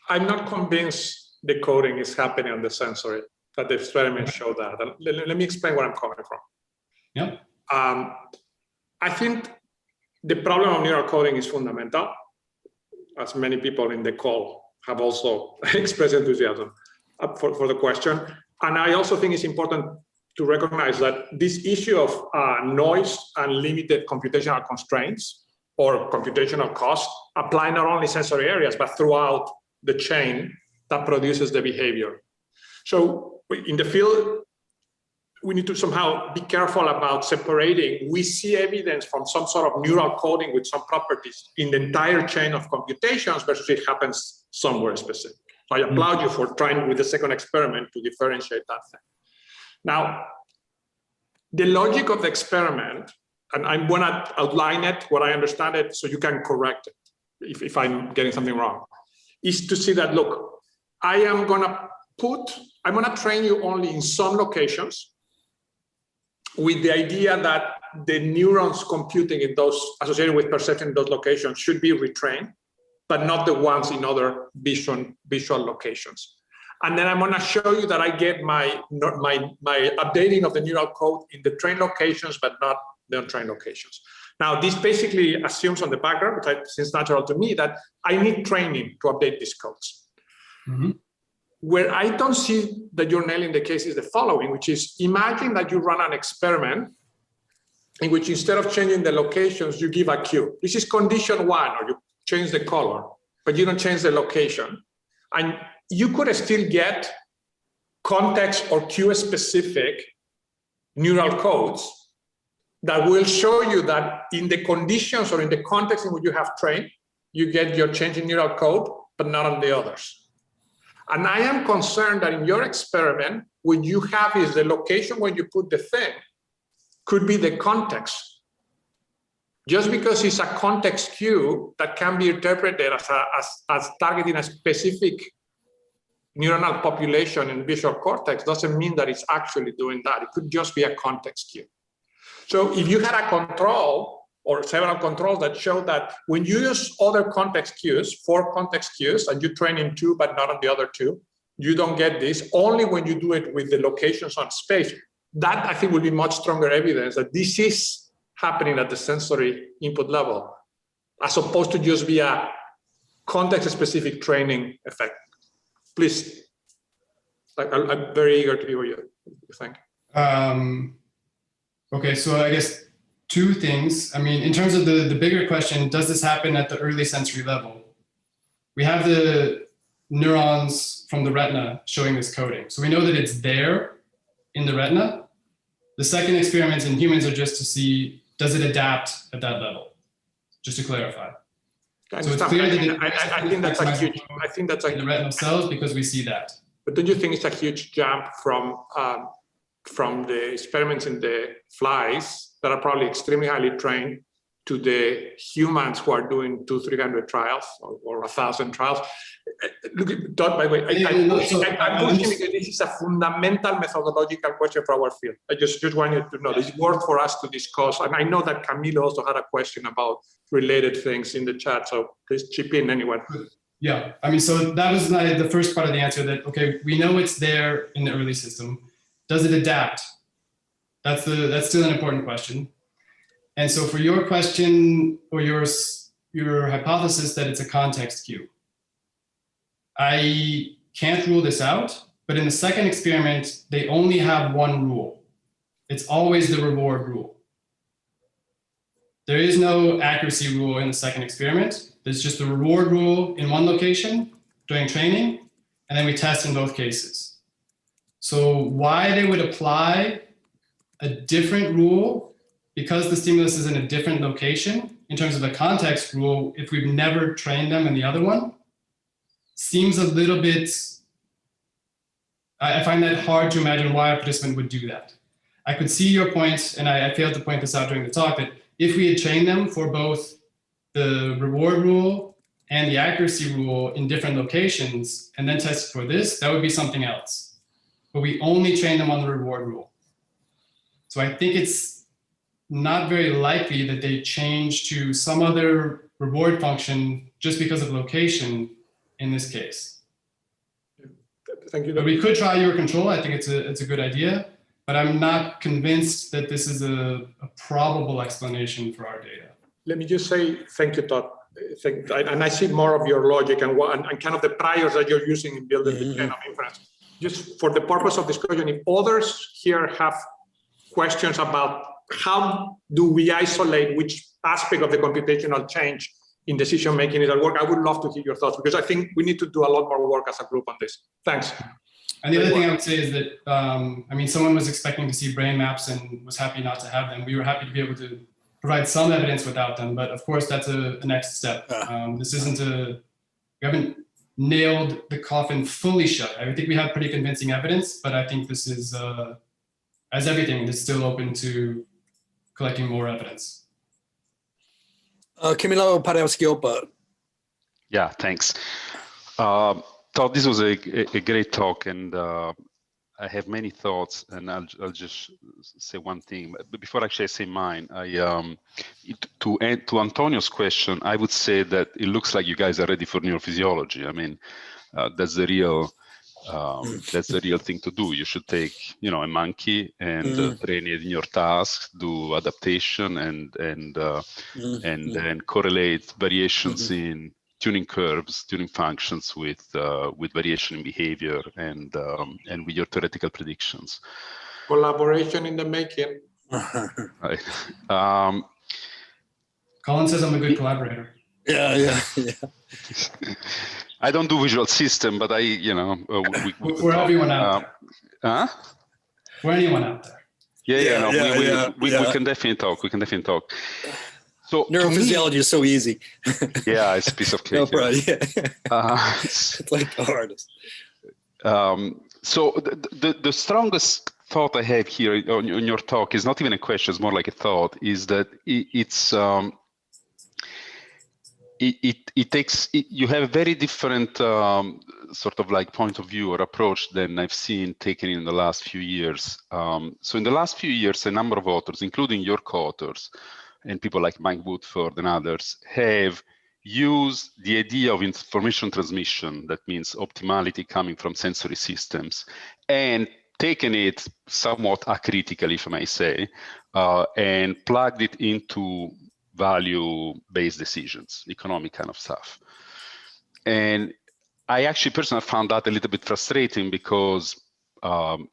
I'm not convinced the coding is happening on the sensory, that the experiments show that. And let me explain where I'm coming from. Yeah. I think the problem of neural coding is fundamental, as many people in the call have also expressed enthusiasm for the question. And I also think it's important to recognize that this issue of noise and limited computational constraints or computational cost apply not only sensory areas, but throughout the chain that produces the behavior. So in the field, we need to somehow be careful about separating. We see evidence from some sort of neural coding with some properties in the entire chain of computations versus it happens somewhere specific. So I applaud you for trying with the second experiment to differentiate that thing. Now, the logic of the experiment, and I'm going to outline it, what I understand it, so you can correct it if I'm getting something wrong, is to see that, look, I'm going to train you only in some locations with the idea that the neurons computing in those associated with perception in those locations should be retrained, but not the ones in other visual locations. And then I'm going to show you that I get my updating of the neural code in the trained locations, but not the untrained locations. Now, this basically assumes on the background, which seems natural to me, that I need training to update these codes. Where I don't see that you're nailing the case is the following, which is imagine that you run an experiment in which instead of changing the locations, you give a cue. This is condition one, or you change the color, but you don't change the location. And you could still get context or cue specific neural codes that will show you that in the conditions or in the context in which you have trained, you get your change in neural code, but not on the others. And I am concerned that in your experiment, what you have is the location when you put the thing could be the context. Just because it's a context cue that can be interpreted as targeting a specific neuronal population in visual cortex doesn't mean that it's actually doing that. It could just be a context cue. So if you had a control or several controls that show that when you use other context cues, 4 context cues, and you train in 2 but not on the other 2, you don't get this. Only when you do it with the locations on space, that I think will be much stronger evidence that this is happening at the sensory input level, as opposed to just be a context-specific training effect? Please, I'm very eager to hear what you think. Okay, so I guess two things. I mean, in terms of the bigger question, does this happen at the early sensory level? We have the neurons from the retina showing this coding. So we know that it's there in the retina. The second experiments in humans are just to see, does it adapt at that level? Just to clarify. So it's clear that I think that's a huge, I think that's in the retinal cells because we see that. But don't you think it's a huge jump from the experiments in the flies that are probably extremely highly trained to the humans who are doing 200-300 trials or 1,000 trials? Look, Todd, by the way, I'm pushing because this is a fundamental methodological question for our field. I just want you to know this is worth for us to discuss. And I know that Camilo also had a question about related things in the chat, so please chip in, anyone. Yeah, I mean, so that was the first part of the answer that, okay, we know it's there in the early system. Does it adapt? That's still an important question. And so for your question or your hypothesis that it's a context cue, I can't rule this out, but in the second experiment, they only have one rule. It's always the reward rule. There is no accuracy rule in the second experiment. There's just the reward rule in one location during training, and then we test in both cases. So why they would apply a different rule because the stimulus is in a different location in terms of the context rule, if we've never trained them in the other one, seems a little bit, I find that hard to imagine why a participant would do that. I could see your point, and I failed to point this out during the talk, that if we had trained them for both the reward rule and the accuracy rule in different locations and then tested for this, that would be something else. But we only train them on the reward rule. So I think it's not very likely that they change to some other reward function just because of location in this case. Thank you. But we could try your control. I think it's a good idea, but I'm not convinced that this is a probable explanation for our data. Let me just say thank you, Todd. And I see more of your logic and kind of the priors that you're using in building the chain of inference. Just for the purpose of discussion, if others here have questions about how do we isolate which aspect of the computational change in decision making is at work, I would love to hear your thoughts, because I think we need to do a lot more work as a group on this. Thanks. And the other thing I would say is that, I mean, someone was expecting to see brain maps and was happy not to have them. We were happy to be able to provide some evidence without them, but of course that's a next step. This isn't we haven't nailed the coffin fully shut. I think we have pretty convincing evidence, but I think this is, as everything, it's still open to collecting more evidence. Camilo Pareos-Gilpa. Yeah, thanks. Todd, this was a great talk, and I have many thoughts, and I'll just say one thing. But before actually I say mine, to Antonio's question, I would say that it looks like you guys are ready for neurophysiology. I mean, that's the real thing to do. You should take, a monkey and train it in your tasks, do adaptation, and then correlate variations in tuning curves, tuning functions with variation in behavior and with your theoretical predictions. Collaboration in the making. Right. Colin says I'm a good collaborator. Yeah. I don't do visual system, but for everyone out there. For anyone out there. We can definitely talk. So neurophysiology is so easy. Yeah, it's a piece of cake. No problem. It's like the hardest. So the strongest thought I have here on your talk is not even a question; it's more like a thought. Is that you have a very different sort of like point of view or approach than I've seen taken in the last few years. So in the last few years, a number of authors, including your co-authors, and people like Mike Woodford and others, have used the idea of information transmission, that means optimality coming from sensory systems, and taken it somewhat acritically, if I may say, and plugged it into value-based decisions, economic kind of stuff. And I actually personally found that a little bit frustrating because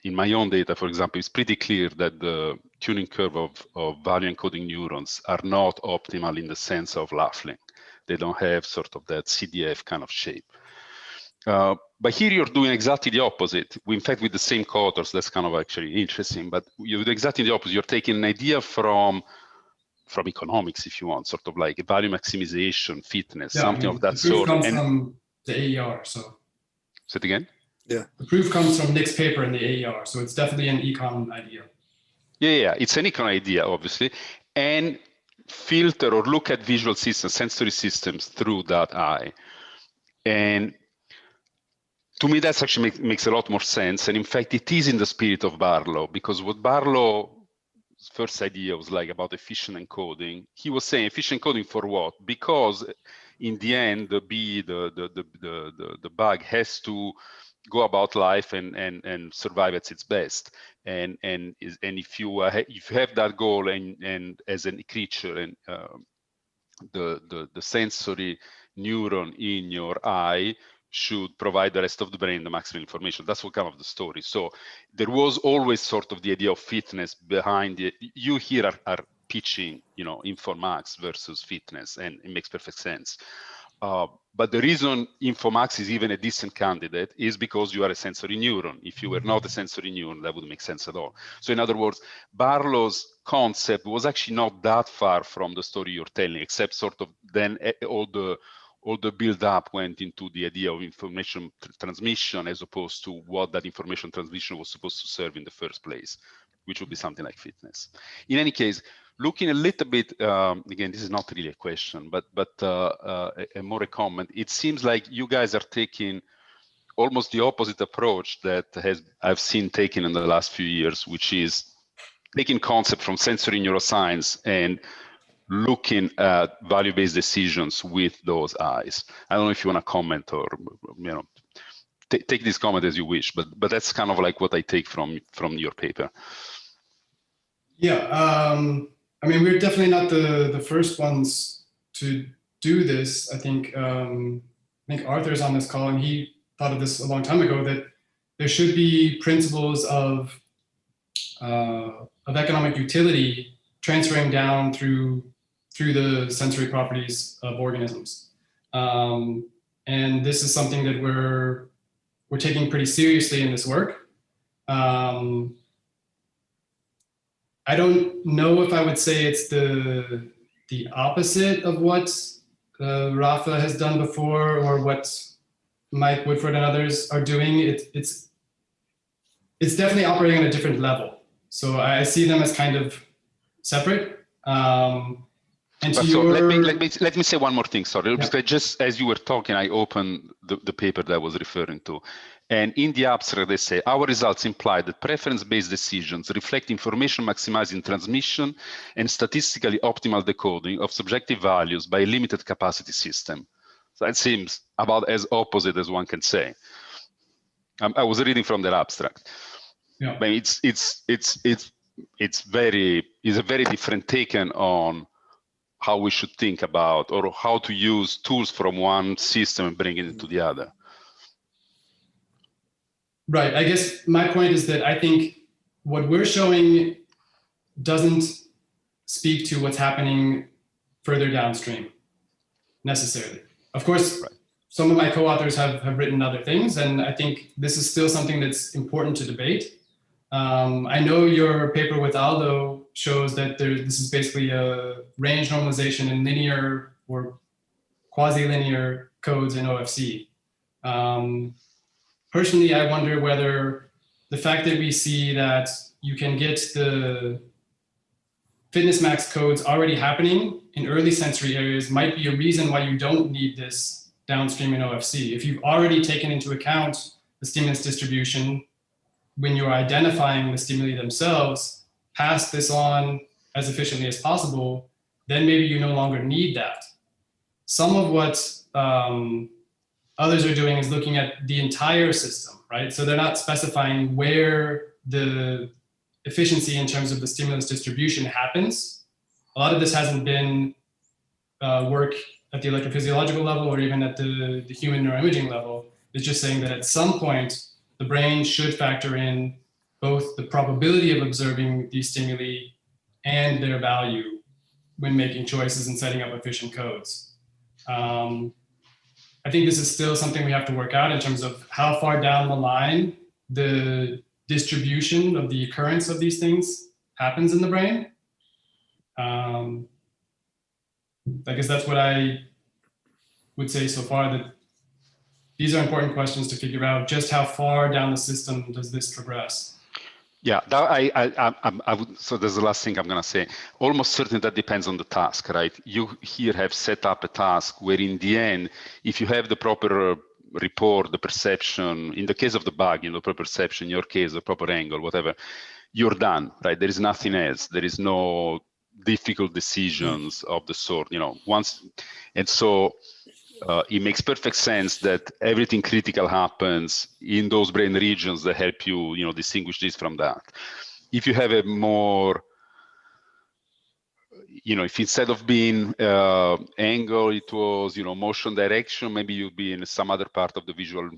in my own data, for example, it's pretty clear that the tuning curve of value encoding neurons are not optimal in the sense of Laughlin. They don't have sort of that CDF kind of shape. But here you're doing exactly the opposite. In fact, with the same co-authors, that's kind of actually interesting, but you do exactly the opposite. You're taking an idea from economics, if you want, sort of like value maximization, fitness, something of that the proof sort. Comes from the AER, so. Say it again? Yeah. The proof comes from Nick's paper in the AER, so it's definitely an econ idea. Yeah, it's an econ idea, obviously, and filter or look at visual systems, sensory systems through that eye. And to me, that actually makes a lot more sense. And in fact, it is in the spirit of Barlow, because what Barlow's first idea was like about efficient encoding. He was saying efficient encoding for what? Because in the end, the bug has to go about life and survive at its best. And if you have that goal and as a creature and the sensory neuron in your eye should provide the rest of the brain the maximum information. That's what kind of the story. So there was always sort of the idea of fitness behind it. You here are pitching, Infomax versus fitness, and it makes perfect sense. But the reason Infomax is even a decent candidate is because you are a sensory neuron. If you were not a sensory neuron, that wouldn't make sense at all. So in other words, Barlow's concept was actually not that far from the story you're telling, except sort of then all the build-up went into the idea of information transmission as opposed to what that information transmission was supposed to serve in the first place, which would be something like fitness. In any case, looking a little bit, again, this is not really a question, but more a comment. It seems like you guys are taking almost the opposite approach that I've seen taken in the last few years, which is taking concept from sensory neuroscience and looking at value-based decisions with those eyes. I don't know if you want to comment or take this comment as you wish, but that's kind of like what I take from your paper. Yeah, I mean, we're definitely not the first ones to do this. I think Arthur's on this call, and he thought of this a long time ago, that there should be principles of economic utility transferring down through the sensory properties of organisms. And this is something that we're taking pretty seriously in this work. I don't know if I would say it's the opposite of what Rafa has done before or what Mike Woodford and others are doing. It's definitely operating on a different level. So I see them as kind of separate. Let me say one more thing, sorry. Yeah. Because just as you were talking, I opened the paper that I was referring to. And in the abstract, they say, our results imply that preference-based decisions reflect information maximizing transmission and statistically optimal decoding of subjective values by a limited capacity system. So that seems about as opposite as one can say. I was reading from their abstract. Yeah. But it's a very different take on how we should think about or how to use tools from one system and bring it into the other. Right. I guess my point is that I think what we're showing doesn't speak to what's happening further downstream necessarily. Of course, right. Some of my co-authors have written other things, and I think this is still something that's important to debate. I know your paper with Aldo shows that this is basically a range normalization in linear or quasi-linear codes in OFC. Personally, I wonder whether the fact that we see that you can get the fitness max codes already happening in early sensory areas might be a reason why you don't need this downstream in OFC. If you've already taken into account the stimulus distribution when you're identifying the stimuli themselves, pass this on as efficiently as possible, then maybe you no longer need that. Some of what others are doing is looking at the entire system, right? So they're not specifying where the efficiency in terms of the stimulus distribution happens. A lot of this hasn't been work at the electrophysiological level or even at the human neuroimaging level, is just saying that at some point, the brain should factor in both the probability of observing these stimuli and their value when making choices and setting up efficient codes. I think this is still something we have to work out in terms of how far down the line the distribution of the occurrence of these things happens in the brain. I guess that's what I would say so far, that these are important questions to figure out just how far down the system does this progress. Yeah, I would, so there's the last thing I'm going to say. Almost certain that depends on the task, right? You here have set up a task where in the end, if you have the proper report, the perception, in the case of the bug, the proper perception, in your case, the proper angle, whatever, you're done, right? There is nothing else. There is no difficult decisions of the sort, once. And so it makes perfect sense that everything critical happens in those brain regions that help you, distinguish this from that. If you have a more, if instead of being angle, it was, motion direction, maybe you'd be in some other part of the visual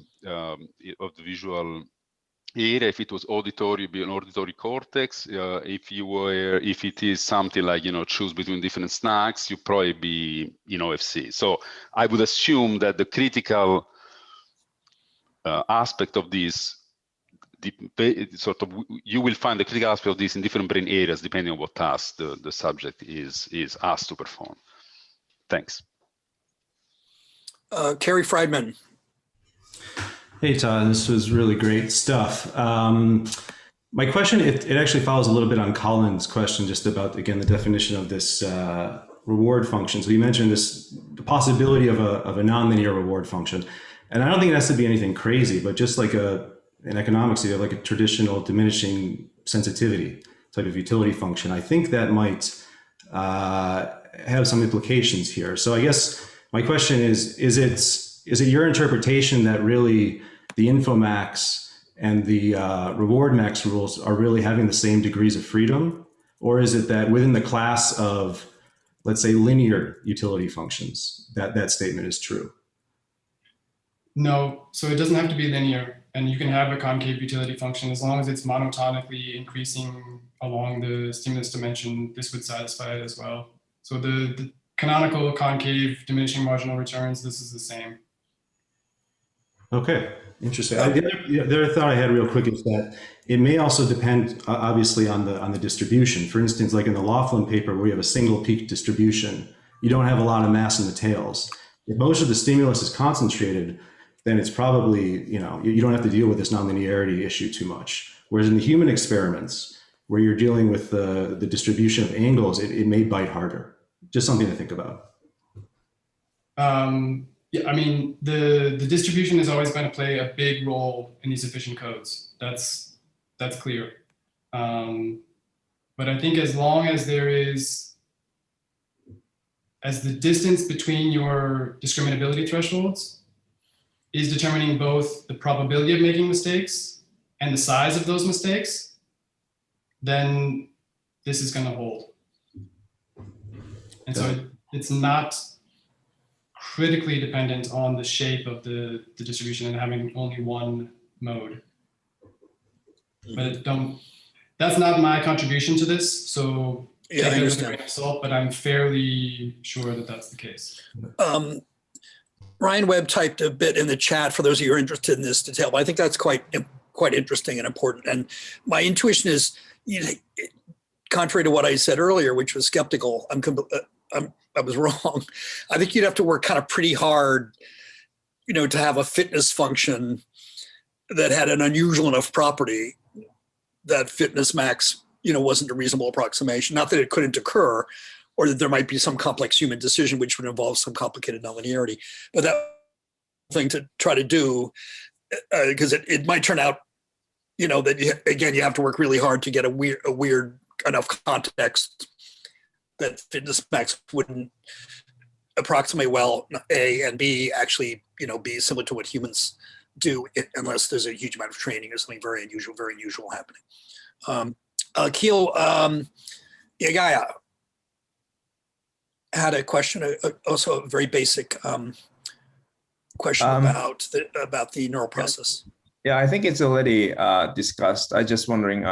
area. If it was auditory, it'd be an auditory cortex. If it is something like, choose between different snacks, you probably be in OFC. So I would assume that the critical aspect of this, you will find the critical aspect of this in different brain areas, depending on what task the subject is asked to perform. Thanks. Kerry Friedman. Hey, Todd, this was really great stuff. My question, it actually follows a little bit on Colin's question just about, again, the definition of this reward function. So you mentioned the possibility of a nonlinear reward function. And I don't think it has to be anything crazy, but just like in economics, you have like a traditional diminishing sensitivity type of utility function. I think that might have some implications here. So I guess my question is it your interpretation that really the Infomax and the reward max rules are really having the same degrees of freedom? Or is it that within the class of, let's say, linear utility functions, that statement is true? No, so it doesn't have to be linear, and you can have a concave utility function as long as it's monotonically increasing along the stimulus dimension. This would satisfy it as well. So the canonical concave diminishing marginal returns, this is the same. Okay, interesting. The other thought I had real quick is that it may also depend, obviously, on the distribution. For instance, like in the Laughlin paper, where you have a single peak distribution, you don't have a lot of mass in the tails. If most of the stimulus is concentrated, then it's probably, you don't have to deal with this nonlinearity issue too much. Whereas in the human experiments, where you're dealing with the distribution of angles, it may bite harder. Just something to think about. Yeah, I mean, the distribution is always going to play a big role in these efficient codes. That's clear. But I think as long as as the distance between your discriminability thresholds is determining both the probability of making mistakes and the size of those mistakes, then this is going to hold. And so it's not critically dependent on the shape of the distribution and having only one mode. But that's not my contribution to this. So Yeah, I take it with a understand. grain of salt, but I'm fairly sure that that's the case. Ryan Webb typed a bit in the chat for those of you who are interested in this detail, but I think that's quite interesting and important. And my intuition is, contrary to what I said earlier, which was skeptical, I was wrong. I think you'd have to work kind of pretty hard, to have a fitness function that had an unusual enough property that fitness max, wasn't a reasonable approximation. Not that it couldn't occur, or that there might be some complex human decision which would involve some complicated nonlinearity. But that thing to try to do, because it might turn out, that you have to work really hard to get a weird enough context that fitness max wouldn't approximate well, A, and B, actually, be similar to what humans do, unless there's a huge amount of training or something very unusual happening. Keel Yagaya. had a question, also a very basic question about the neural process. Yeah, I think it's already discussed. I just wondering,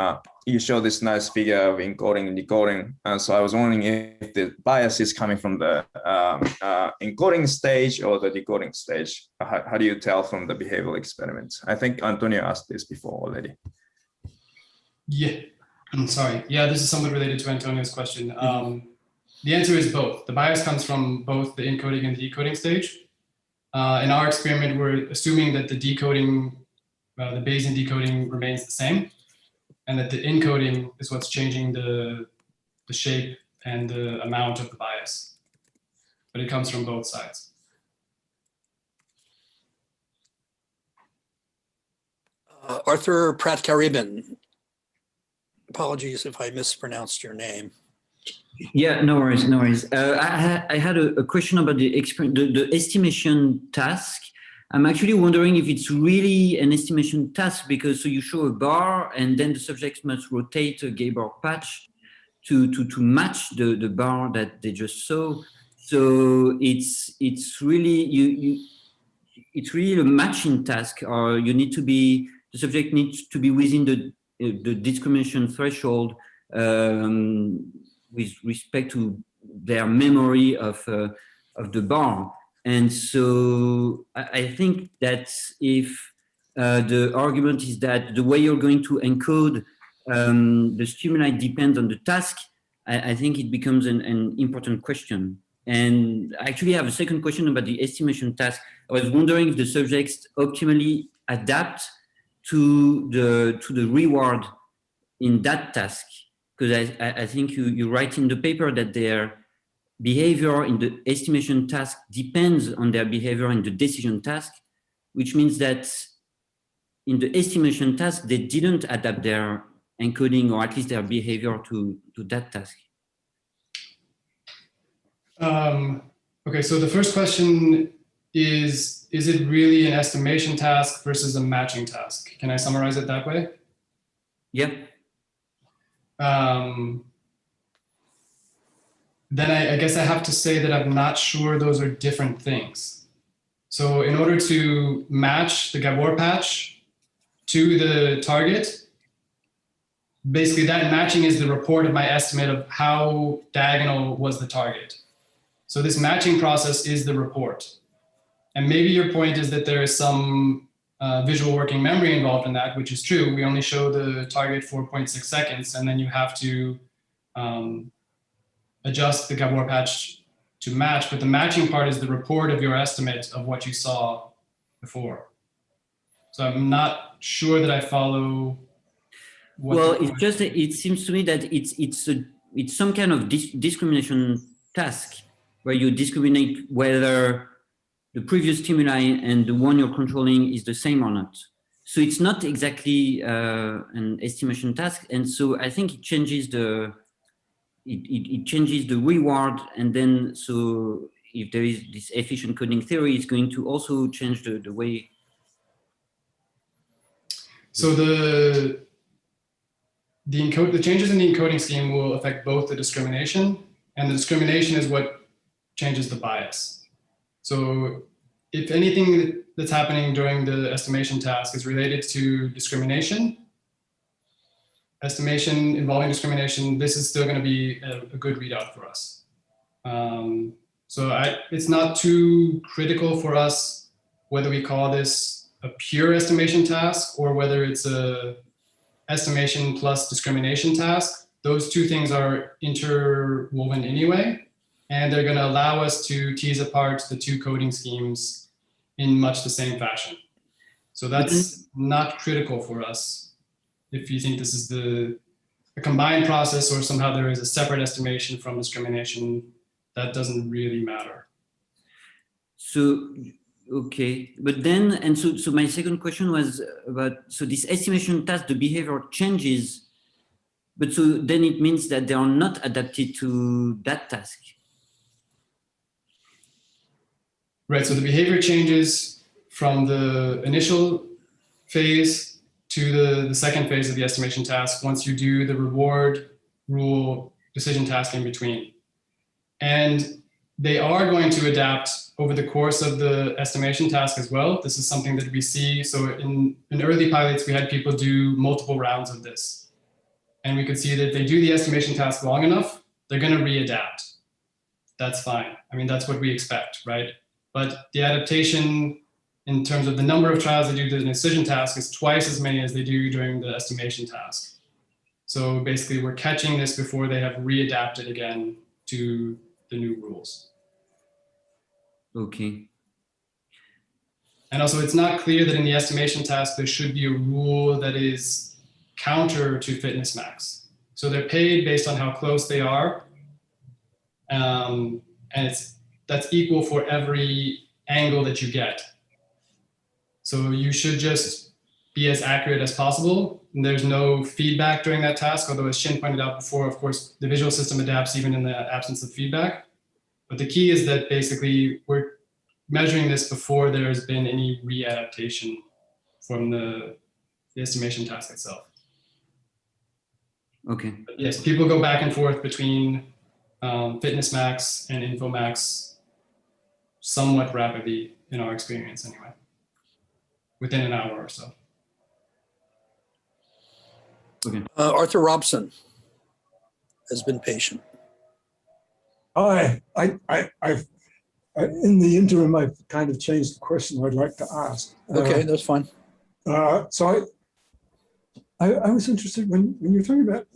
you show this nice figure of encoding and decoding. So I was wondering if the bias is coming from the encoding stage or the decoding stage. How do you tell from the behavioral experiments? I think Antonio asked this before already. Yeah, I'm sorry. Yeah, this is somewhat related to Antonio's question. The answer is both. The bias comes from both the encoding and the decoding stage. In our experiment, we're assuming that the decoding, the Bayesian decoding remains the same, and that the encoding is what's changing the shape and the amount of the bias. But it comes from both sides. Arthur Pratt-Caribin. Apologies if I mispronounced your name. Yeah, no worries, no worries. I had a question about the estimation task. I'm actually wondering if it's really an estimation task, because so you show a bar and then the subject must rotate a Gabor patch to match the bar that they just saw. So it's really it's really a matching task, or the subject needs to be within the discrimination threshold with respect to their memory of the bar. And so I think that if the argument is that the way you're going to encode the stimuli depends on the task, I think it becomes an important question. And I actually have a second question about the estimation task. I was wondering if the subjects optimally adapt to the reward in that task, because I think you write in the paper that their behavior in the estimation task depends on their behavior in the decision task, which means that in the estimation task, they didn't adapt their encoding, or at least their behavior to that task. Okay, so the first question is it really an estimation task versus a matching task? Can I summarize it that way? Yeah. Then I guess I have to say that I'm not sure those are different things. So in order to match the Gabor patch to the target, basically that matching is the report of my estimate of how diagonal was the target. So this matching process is the report. And maybe your point is that there is some visual working memory involved in that, which is true. We only show the target for 0.6 seconds, and then you have to adjust the Gabor patch to match, but the matching part is the report of your estimate of what you saw before. So I'm not sure that I follow. It seems to me that it's some kind of discrimination task where you discriminate whether the previous stimuli and the one you're controlling is the same or not. So it's not exactly an estimation task, and so I think it changes it changes the reward, and then so if there is this efficient coding theory, it's going to also change the way. So the changes in the encoding scheme will affect both the discrimination, and the discrimination is what changes the bias. So if anything that's happening during the estimation task is related to discrimination, estimation involving discrimination, this is still going to be a good readout for us. It's not too critical for us whether we call this a pure estimation task or whether it's a estimation plus discrimination task. Those two things are interwoven anyway, and they're going to allow us to tease apart the two coding schemes in much the same fashion. So that's not critical for us. If you think this is a combined process or somehow there is a separate estimation from discrimination, that doesn't really matter. So, okay, but then, so my second question was about, so this estimation task, the behavior changes, but so then it means that they are not adapted to that task. Right, so the behavior changes from the initial phase to the second phase of the estimation task once you do the reward rule decision task in between. And they are going to adapt over the course of the estimation task as well. This is something that we see. So in early pilots, we had people do multiple rounds of this. And we could see that if they do the estimation task long enough, they're going to readapt. That's fine. I mean, that's what we expect, right? But the adaptation in terms of the number of trials they do the decision task is twice as many as they do during the estimation task. So basically, we're catching this before they have readapted again to the new rules. Okay. And also, it's not clear that in the estimation task, there should be a rule that is counter to fitness max. So they're paid based on how close they are. And that's equal for every angle that you get. So you should just be as accurate as possible. And there's no feedback during that task, although as Shin pointed out before, of course, the visual system adapts even in the absence of feedback. But the key is that basically we're measuring this before there's been any readaptation from the estimation task itself. Okay. But yes, people go back and forth between fitness max and info max somewhat rapidly in our experience anyway, within an hour or so. Okay. Arthur Robson has been patient. Hi, in the interim, I've kind of changed the question I'd like to ask. Okay, that's fine. So I was interested when you were talking about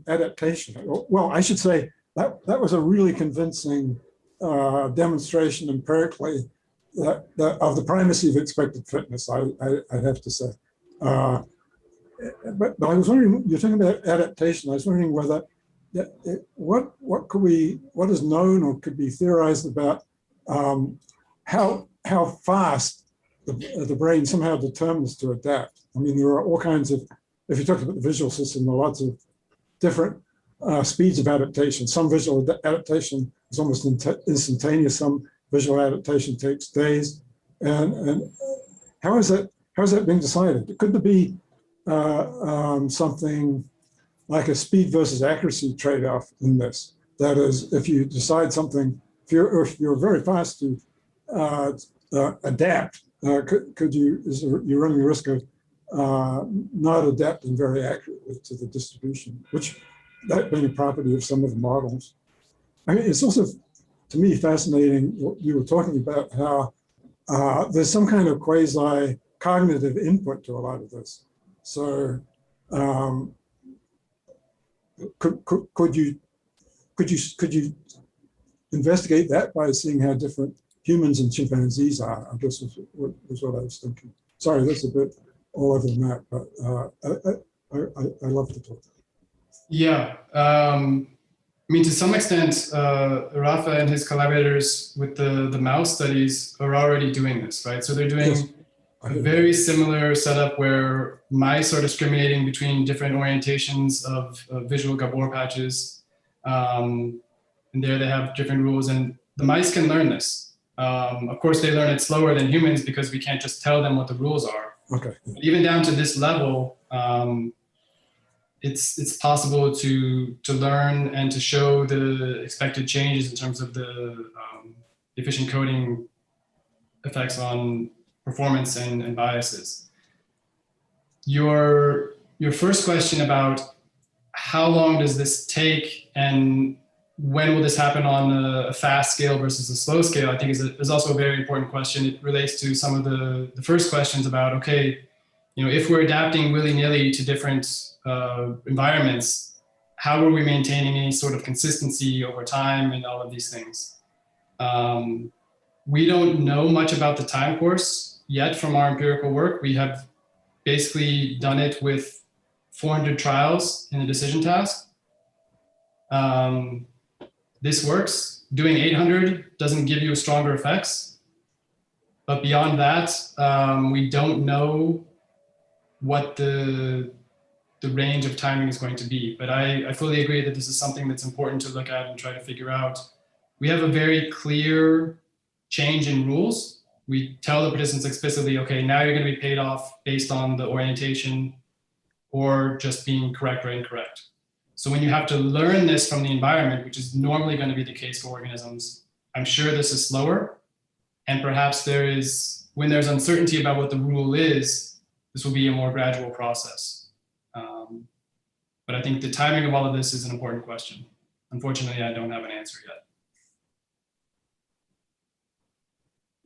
adaptation. Well, I should say that was a really convincing demonstration empirically of the primacy of expected fitness, I have to say. But I was wondering, you're talking about adaptation. I was wondering whether what is known or could be theorized about how fast the brain somehow determines to adapt. I mean, there are all kinds of, if you talk about the visual system, there are lots of different speeds of adaptation. Some visual adaptation is almost instantaneous. Some visual adaptation takes days. And how is that being decided? Could there be something like a speed versus accuracy trade-off in this? That is, if you decide something, if you're very fast to adapt, you're running the risk of not adapting very accurately to the distribution, which that being a property of some of the models. I mean, it's also, to me, fascinating what you were talking about, how there's some kind of quasi-cognitive input to a lot of this. So could you investigate that by seeing how different humans and chimpanzees are? I guess was what I was thinking. Sorry, that's a bit all over the map, but I love to talk. Yeah, I mean, to some extent, Rafa and his collaborators with the mouse studies are already doing this, right? So they're doing a very similar setup where mice are discriminating between different orientations of visual Gabor patches. And there they have different rules, and the mice can learn this. Of course, they learn it slower than humans because we can't just tell them what the rules are. Okay. But even down to this level, it's possible to learn and to show the expected changes in terms of the efficient coding effects on performance and biases. Your first question about how long does this take and when will this happen on a fast scale versus a slow scale, I think is also a very important question. It relates to some of the first questions about, okay, if we're adapting willy-nilly to different environments, how are we maintaining any sort of consistency over time and all of these things? We don't know much about the time course yet from our empirical work. We have basically done it with 400 trials in the decision task. This works. Doing 800 doesn't give you stronger effects. But beyond that, we don't know what the range of timing is going to be. But I fully agree that this is something that's important to look at and try to figure out. We have a very clear change in rules. We tell the participants explicitly, okay, now you're going to be paid off based on the orientation or just being correct or incorrect. So when you have to learn this from the environment, which is normally going to be the case for organisms, I'm sure this is slower, and perhaps when there's uncertainty about what the rule is, this will be a more gradual process. But I think the timing of all of this is an important question. Unfortunately, I don't have an answer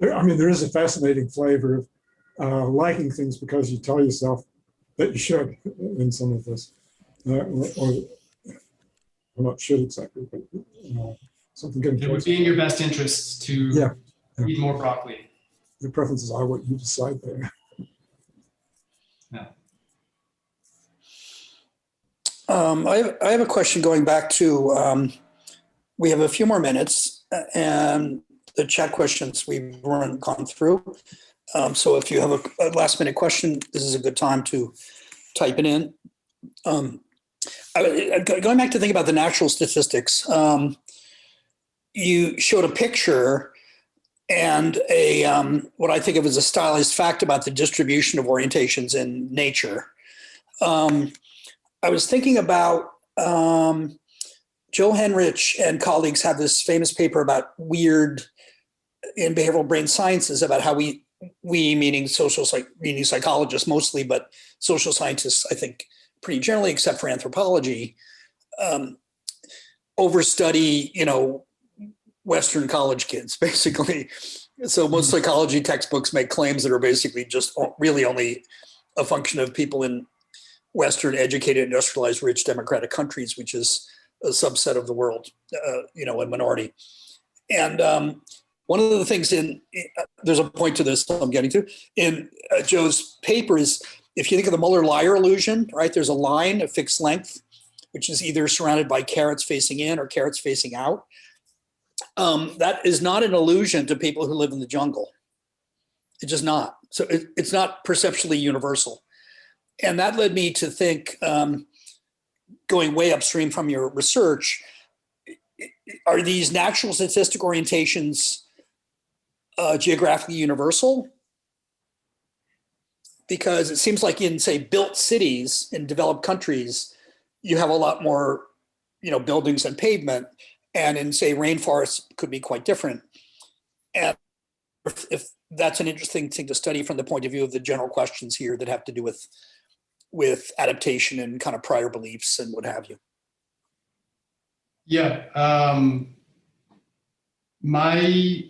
yet. I mean, there is a fascinating flavor of liking things because you tell yourself that you should in some of this. Or not should exactly, but something getting It would be in your best interest to eat more broccoli. Your preferences are what you decide there. Yeah. I have a question going back to, we have a few more minutes and the chat questions we've gone through. So if you have a last minute question, this is a good time to type it in. Going back to think about the natural statistics, you showed a picture and what I think of as a stylized fact about the distribution of orientations in nature. I was thinking about Joe Henrich and colleagues have this famous paper about weird in behavioral brain sciences about how we meaning meaning psychologists mostly, but social scientists, I think, pretty generally, except for anthropology, overstudy, Western college kids, basically. So most psychology textbooks make claims that are basically just really only a function of people in Western educated, industrialized, rich democratic countries, which is a subset of the world, a minority. And one of the things there's a point to this I'm getting to, in Joe's paper is, if you think of the Muller-Lyer illusion, right, there's a line of fixed length, which is either surrounded by carrots facing in or carrots facing out. That is not an illusion to people who live in the jungle. It's just not. So it's not perceptually universal. And that led me to think, going way upstream from your research, are these natural statistic orientations geographically universal? Because it seems like in, say, built cities in developed countries, you have a lot more, buildings and pavement, and in, say, rainforests could be quite different. And if that's an interesting thing to study from the point of view of the general questions here that have to do with adaptation and kind of prior beliefs and what have you. Yeah, my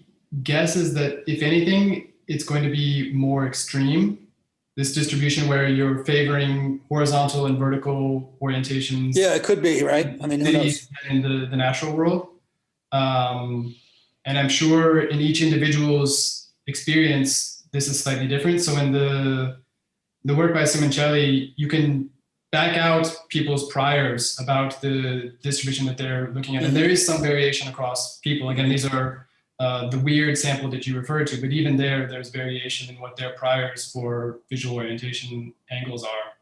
guess is that if anything, it's going to be more extreme. This distribution where you're favoring horizontal and vertical orientations. Yeah, it could be, right? I mean, who knows? In the natural world. And I'm sure in each individual's experience, this is slightly different. So in the work by Simoncelli, you can back out people's priors about the distribution that they're looking at. And there is some variation across people. Again, these are the weird sample that you referred to, but even there's variation in what their priors for visual orientation angles are.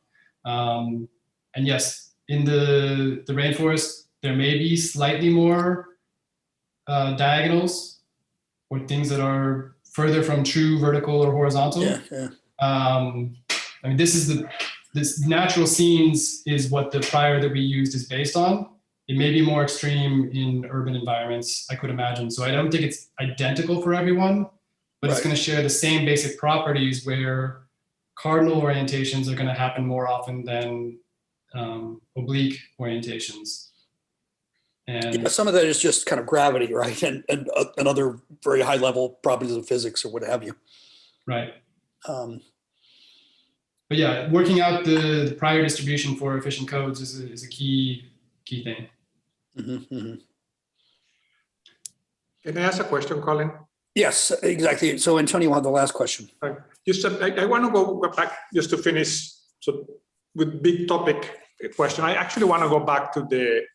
And yes, in the rainforest, there may be slightly more diagonals or things that are further from true vertical or horizontal. Yeah. I mean, this natural scenes is what the prior that we used is based on. It may be more extreme in urban environments, I could imagine. So I don't think it's identical for everyone, but It's going to share the same basic properties where cardinal orientations are going to happen more often than oblique orientations. And some of that is just kind of gravity, right? And other very high level properties of physics or what have you. Right. But yeah, working out the prior distribution for efficient codes is a key thing. Can I ask a question, Colin? Yes, exactly. So Antonio, you have the last question. Just I want to go back just to finish with big topic question. I actually want to go back to the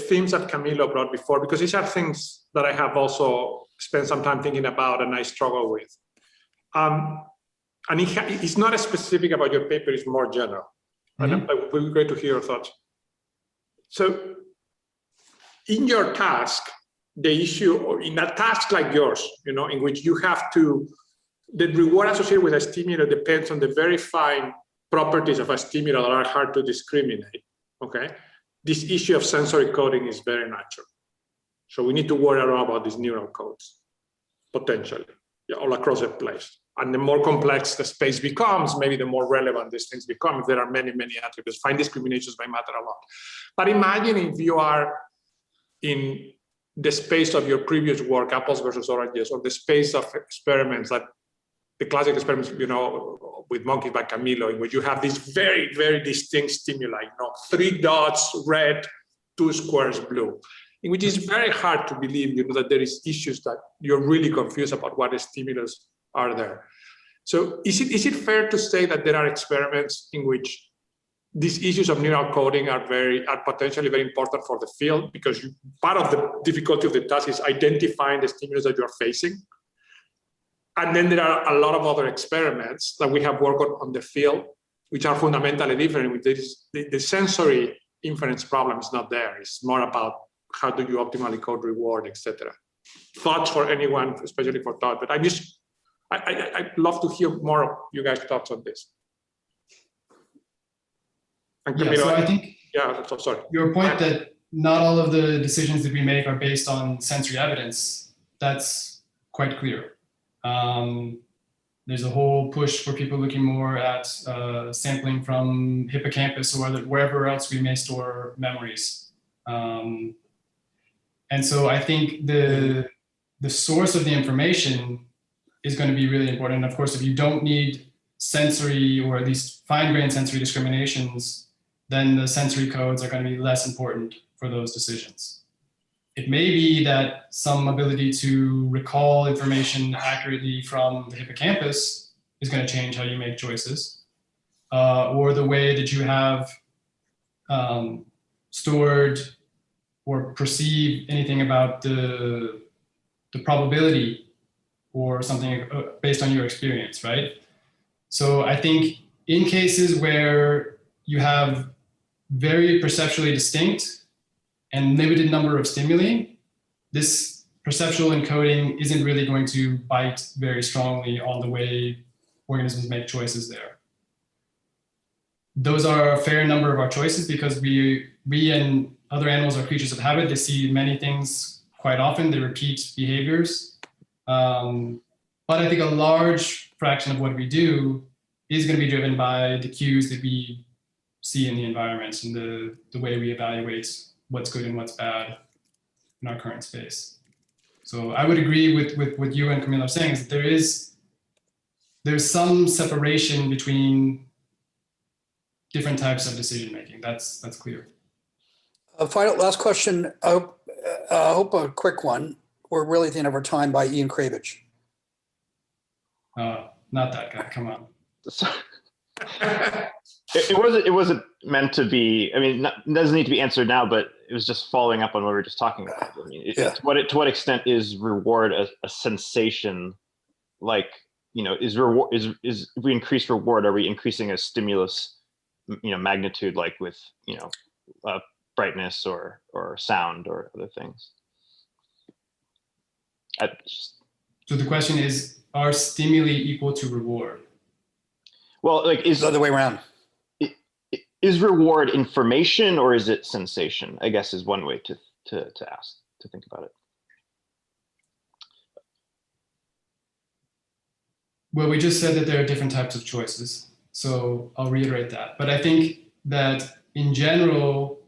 themes that Camilo brought before, because these are things that I have also spent some time thinking about and I struggle with. And it's not as specific about your paper, it's more general. And it would be great to hear your thoughts. So in your task, the issue, or in a task like yours, in which you have to, the reward associated with a stimulus depends on the very fine properties of a stimulus that are hard to discriminate, okay? This issue of sensory coding is very natural. So we need to worry a lot about these neural codes, potentially, all across the place. And the more complex the space becomes, maybe the more relevant these things become. If there are many, many attributes, fine discriminations may matter a lot. But imagine if you are in the space of your previous work, apples versus oranges, or the space of experiments, like the classic experiments, with monkeys by Camilo, in which you have these very, very distinct stimuli, 3 dots red, 2 squares blue, in which it's very hard to believe, that there is issues that you're really confused about what the stimulus are there. So is it fair to say that there are experiments in which these issues of neural coding are potentially very important for the field, because part of the difficulty of the task is identifying the stimulus that you're facing? And then there are a lot of other experiments that we have worked on the field, which are fundamentally different. The sensory inference problem is not there. It's more about how do you optimally code reward, etc. Thoughts for anyone, especially for Todd, but I'd love to hear more of you guys' thoughts on this. And Camilo, so I think so sorry. Your point that not all of the decisions that we make are based on sensory evidence, that's quite clear. There's a whole push for people looking more at sampling from hippocampus or wherever else we may store memories. And so I think the source of the information is going to be really important. And of course, if you don't need sensory or at least fine-grained sensory discriminations, then the sensory codes are going to be less important for those decisions. It may be that some ability to recall information accurately from the hippocampus is going to change how you make choices, or the way that you have stored or perceive anything about the probability or something based on your experience, right? So I think in cases where you have very perceptually distinct and limited number of stimuli, this perceptual encoding isn't really going to bite very strongly on the way organisms make choices there. Those are a fair number of our choices because we and other animals are creatures of habit. They see many things quite often. They repeat behaviors. But I think a large fraction of what we do is going to be driven by the cues that we see in the environment and the way we evaluate what's good and what's bad in our current space. So I would agree with what you and Camilo are saying, is that there's some separation between different types of decision making. That's clear. Final last question. I hope a quick one. We're really at the end of our time, by Ian Kravich. Not that guy. Come on. It wasn't meant to be. I mean, it doesn't need to be answered now, but it was just following up on what we were just talking about. I mean, to what extent is reward a sensation? Like, is if we increase reward, are we increasing a stimulus, magnitude, like with brightness or sound or other things? So the question is, are stimuli equal to reward? Well, is the other way around. Is reward information or is it sensation? I guess is one way to think about it. Well, we just said that there are different types of choices. So I'll reiterate that. But I think that in general,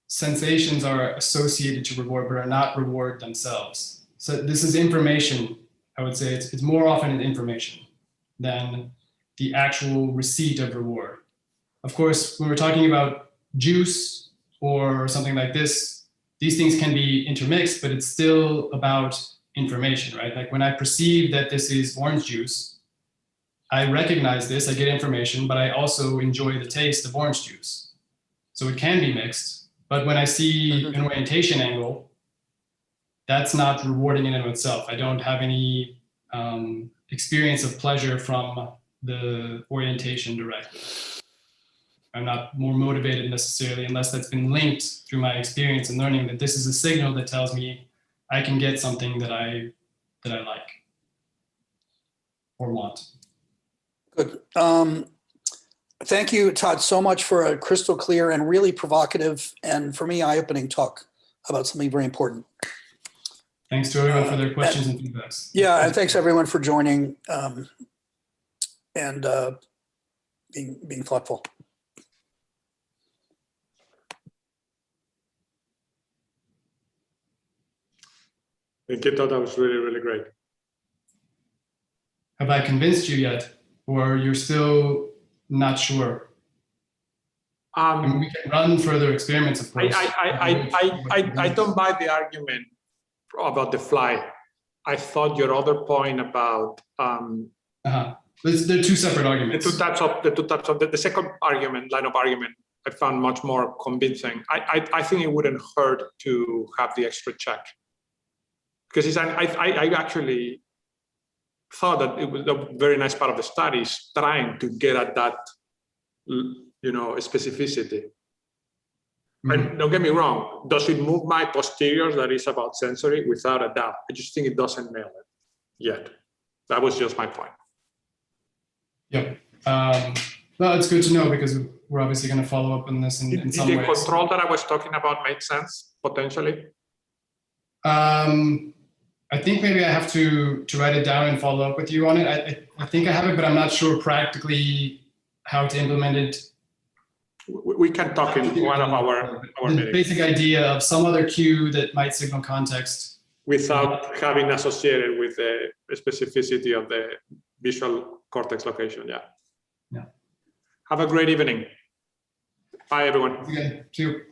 sensations are associated to reward, but are not reward themselves. So this is information. I would say it's more often information than the actual receipt of reward. Of course, when we're talking about juice or something like this, these things can be intermixed, but it's still about information, right? Like when I perceive that this is orange juice, I recognize this, I get information, but I also enjoy the taste of orange juice. So it can be mixed. But when I see an orientation angle, that's not rewarding in and of itself. I don't have any experience of pleasure from the orientation directly. I'm not more motivated necessarily unless that's been linked through my experience and learning that this is a signal that tells me I can get something that I like or want. Good. Thank you, Todd, so much for a crystal clear and really provocative and, for me, eye-opening talk. about something very important. Thanks to everyone for their questions and feedbacks. Yeah, and thanks everyone for joining and being thoughtful. Thank you, Todd. That was really, really great. Have I convinced you yet, or you're still not sure? I mean, we can run further experiments, of course. I don't buy the argument about the fly. I thought your other point about They're two separate arguments. The second argument, line of argument, I found much more convincing. I think it wouldn't hurt to have the extra check, because I actually thought that it was a very nice part of the study is trying to get at that, specificity. And don't get me wrong, does it move my posteriors? That is about sensory, without a doubt. I just think it doesn't nail it yet. That was just my point. Yep. Well, it's good to know, because we're obviously going to follow up on this in some ways. Did the control that I was talking about make sense, potentially? I think maybe I have to write it down and follow up with you on it. I think I have it, but I'm not sure practically how to implement it. We can talk in one of our meetings. Basic idea of some other cue that might signal context. Without having associated with the specificity of the visual cortex location, yeah. Yeah. Have a great evening. Bye, everyone. Okay, see you.